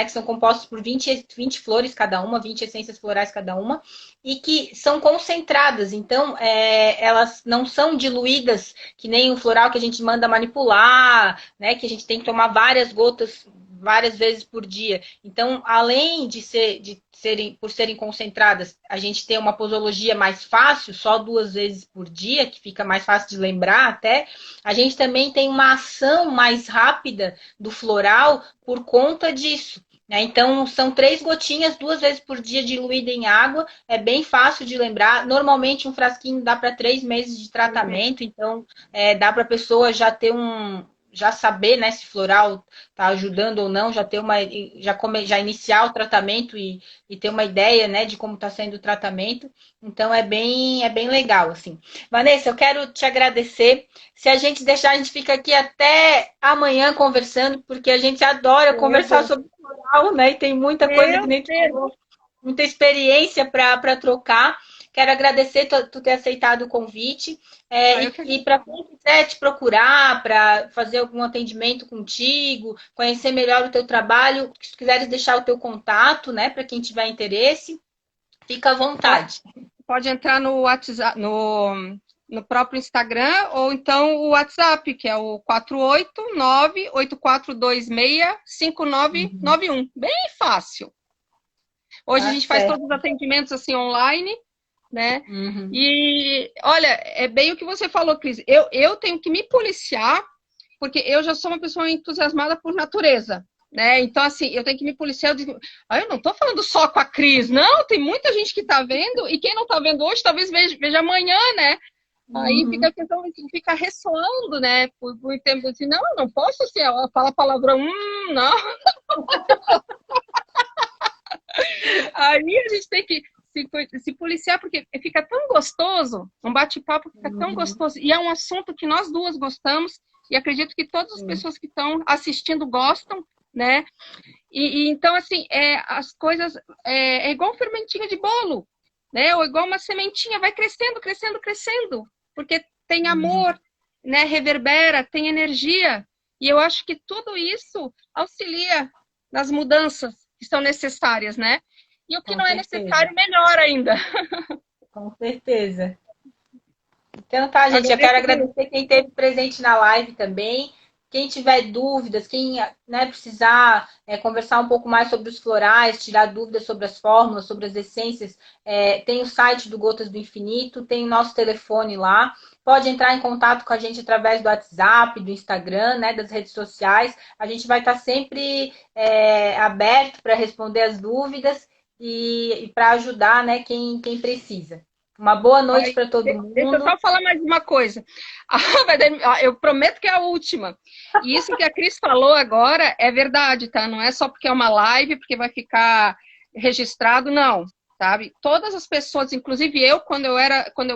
são compostas por 20 flores cada uma, 20 essências florais cada uma e que são concentradas, então elas não são diluídas que nem o floral que a gente manda manipular, né? Que a gente tem que tomar várias gotas várias vezes por dia. Então, além de serem concentradas, a gente tem uma posologia mais fácil, só 2 vezes por dia, que fica mais fácil de lembrar até. A gente também tem uma ação mais rápida do floral por conta disso. Então, são 3 gotinhas, 2 vezes por dia, diluída em água. É bem fácil de lembrar. Normalmente, um frasquinho dá para 3 meses de tratamento. Então, dá para a pessoa já ter já saber, né, se floral está ajudando ou não, já ter já iniciar o tratamento e ter uma ideia, né, de como está sendo o tratamento. Então, é bem legal, assim. Vanessa, eu quero te agradecer. Se a gente deixar, a gente fica aqui até amanhã conversando, porque a gente adora Meu conversar Deus. sobre floral, né? E tem muita coisa que Meu nem tu Deus. falou, muita experiência para trocar. Quero agradecer tu ter aceitado o convite. Ah, eu que E para quem quiser te procurar, para fazer algum atendimento contigo, conhecer melhor o teu trabalho, se quiseres deixar o teu contato, né, para quem tiver interesse, fica à vontade. pode entrar no WhatsApp, no próprio Instagram, ou então o WhatsApp, que é o 489-8426-5991. Bem fácil. Hoje a Tá gente faz certo. todos os atendimentos assim online, né? Uhum. E olha, é bem o que você falou, Cris. Eu tenho que me policiar, porque eu já sou uma pessoa entusiasmada por natureza. Né? Então, assim, eu tenho que me policiar. Eu digo, eu não estou falando só com a Cris, não, tem muita gente que está vendo, e quem não está vendo hoje, talvez veja amanhã, né? Aí fica a Uhum. questão, fica ressoando, né? Por tempo assim, não, não posso assim, falar palavrão, não. Aí a gente tem que se policiar, porque fica tão gostoso, um bate-papo fica tão Uhum. gostoso, e é um assunto que nós duas gostamos, e acredito que todas as Sim. pessoas que estão assistindo gostam, né? Então, assim, as coisas é igual um fermentinho de bolo, né? Ou igual uma sementinha, vai crescendo, crescendo, crescendo, porque tem Uhum. amor, né? Reverbera, tem energia, e eu acho que tudo isso auxilia nas mudanças que são necessárias, né? E o que Com não é certeza. necessário, melhor ainda. Com certeza. Então tá, gente, eu quero Agradeço muito. agradecer quem esteve presente na live também. Quem tiver dúvidas, quem né, precisar conversar um pouco mais sobre os florais, tirar dúvidas sobre as fórmulas, sobre as essências, tem o site do Gotas do Infinito, tem o nosso telefone lá. Pode entrar em contato com a gente através do WhatsApp, do Instagram, né, das redes sociais. A gente vai estar sempre aberto para responder as dúvidas e para ajudar né, quem precisa. Uma boa noite Ai, para todo deixa eu mundo. só falar mais uma coisa. Eu prometo que é a última. E isso que a Cris falou agora é verdade, tá? Não é só porque é uma live, porque vai ficar registrado, não. Sabe? Todas as pessoas, inclusive eu, quando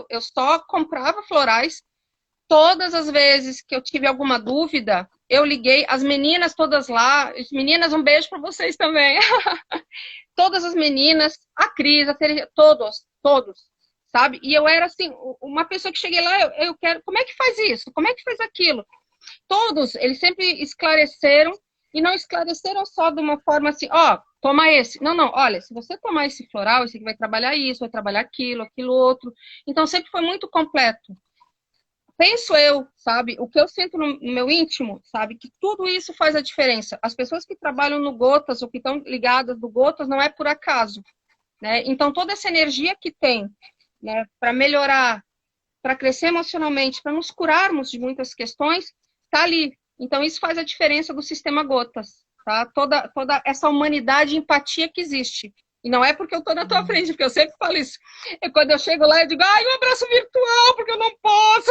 eu só comprava florais, todas as vezes que eu tive alguma dúvida, eu liguei, as meninas todas lá, as meninas, um beijo para vocês também. Todas as meninas, a Cris, a Teresa, todos, sabe? E eu era assim, uma pessoa que cheguei lá, eu quero, como é que faz isso? Como é que faz aquilo? Todos, eles sempre esclareceram, e não esclareceram só de uma forma assim, toma esse. Não, não, olha, se você tomar esse floral, esse aqui vai trabalhar isso, vai trabalhar aquilo, aquilo outro. Então sempre foi muito completo. penso eu, sabe? O que eu sinto no meu íntimo, sabe? Que tudo isso faz a diferença. As pessoas que trabalham no Gotas ou que estão ligadas no Gotas não é por acaso, né? Então, toda essa energia que tem, né, para melhorar, para crescer emocionalmente, para nos curarmos de muitas questões, está ali. Então, isso faz a diferença do sistema Gotas, tá? Toda essa humanidade e empatia que existe. E não é porque eu estou na tua frente, porque eu sempre falo isso. É quando eu chego lá, eu digo, ai, um abraço virtual, porque eu não posso.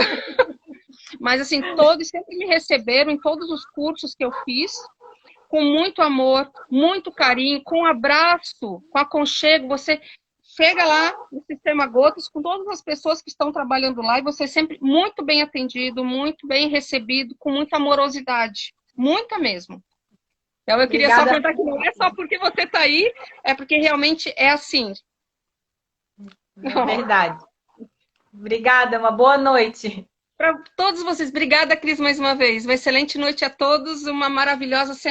Mas, assim, todos sempre me receberam em todos os cursos que eu fiz, com muito amor, muito carinho, com um abraço, com aconchego. Você chega lá no Sistema Gotas com todas as pessoas que estão trabalhando lá e você é sempre muito bem atendido, muito bem recebido, com muita amorosidade. Muita mesmo. Então, eu queria só Obrigada. contar que não é só porque você está aí, é porque realmente é assim. É verdade. Obrigada, uma boa noite. Para todos vocês, obrigada, Cris, mais uma vez. Uma excelente noite a todos, uma maravilhosa semana.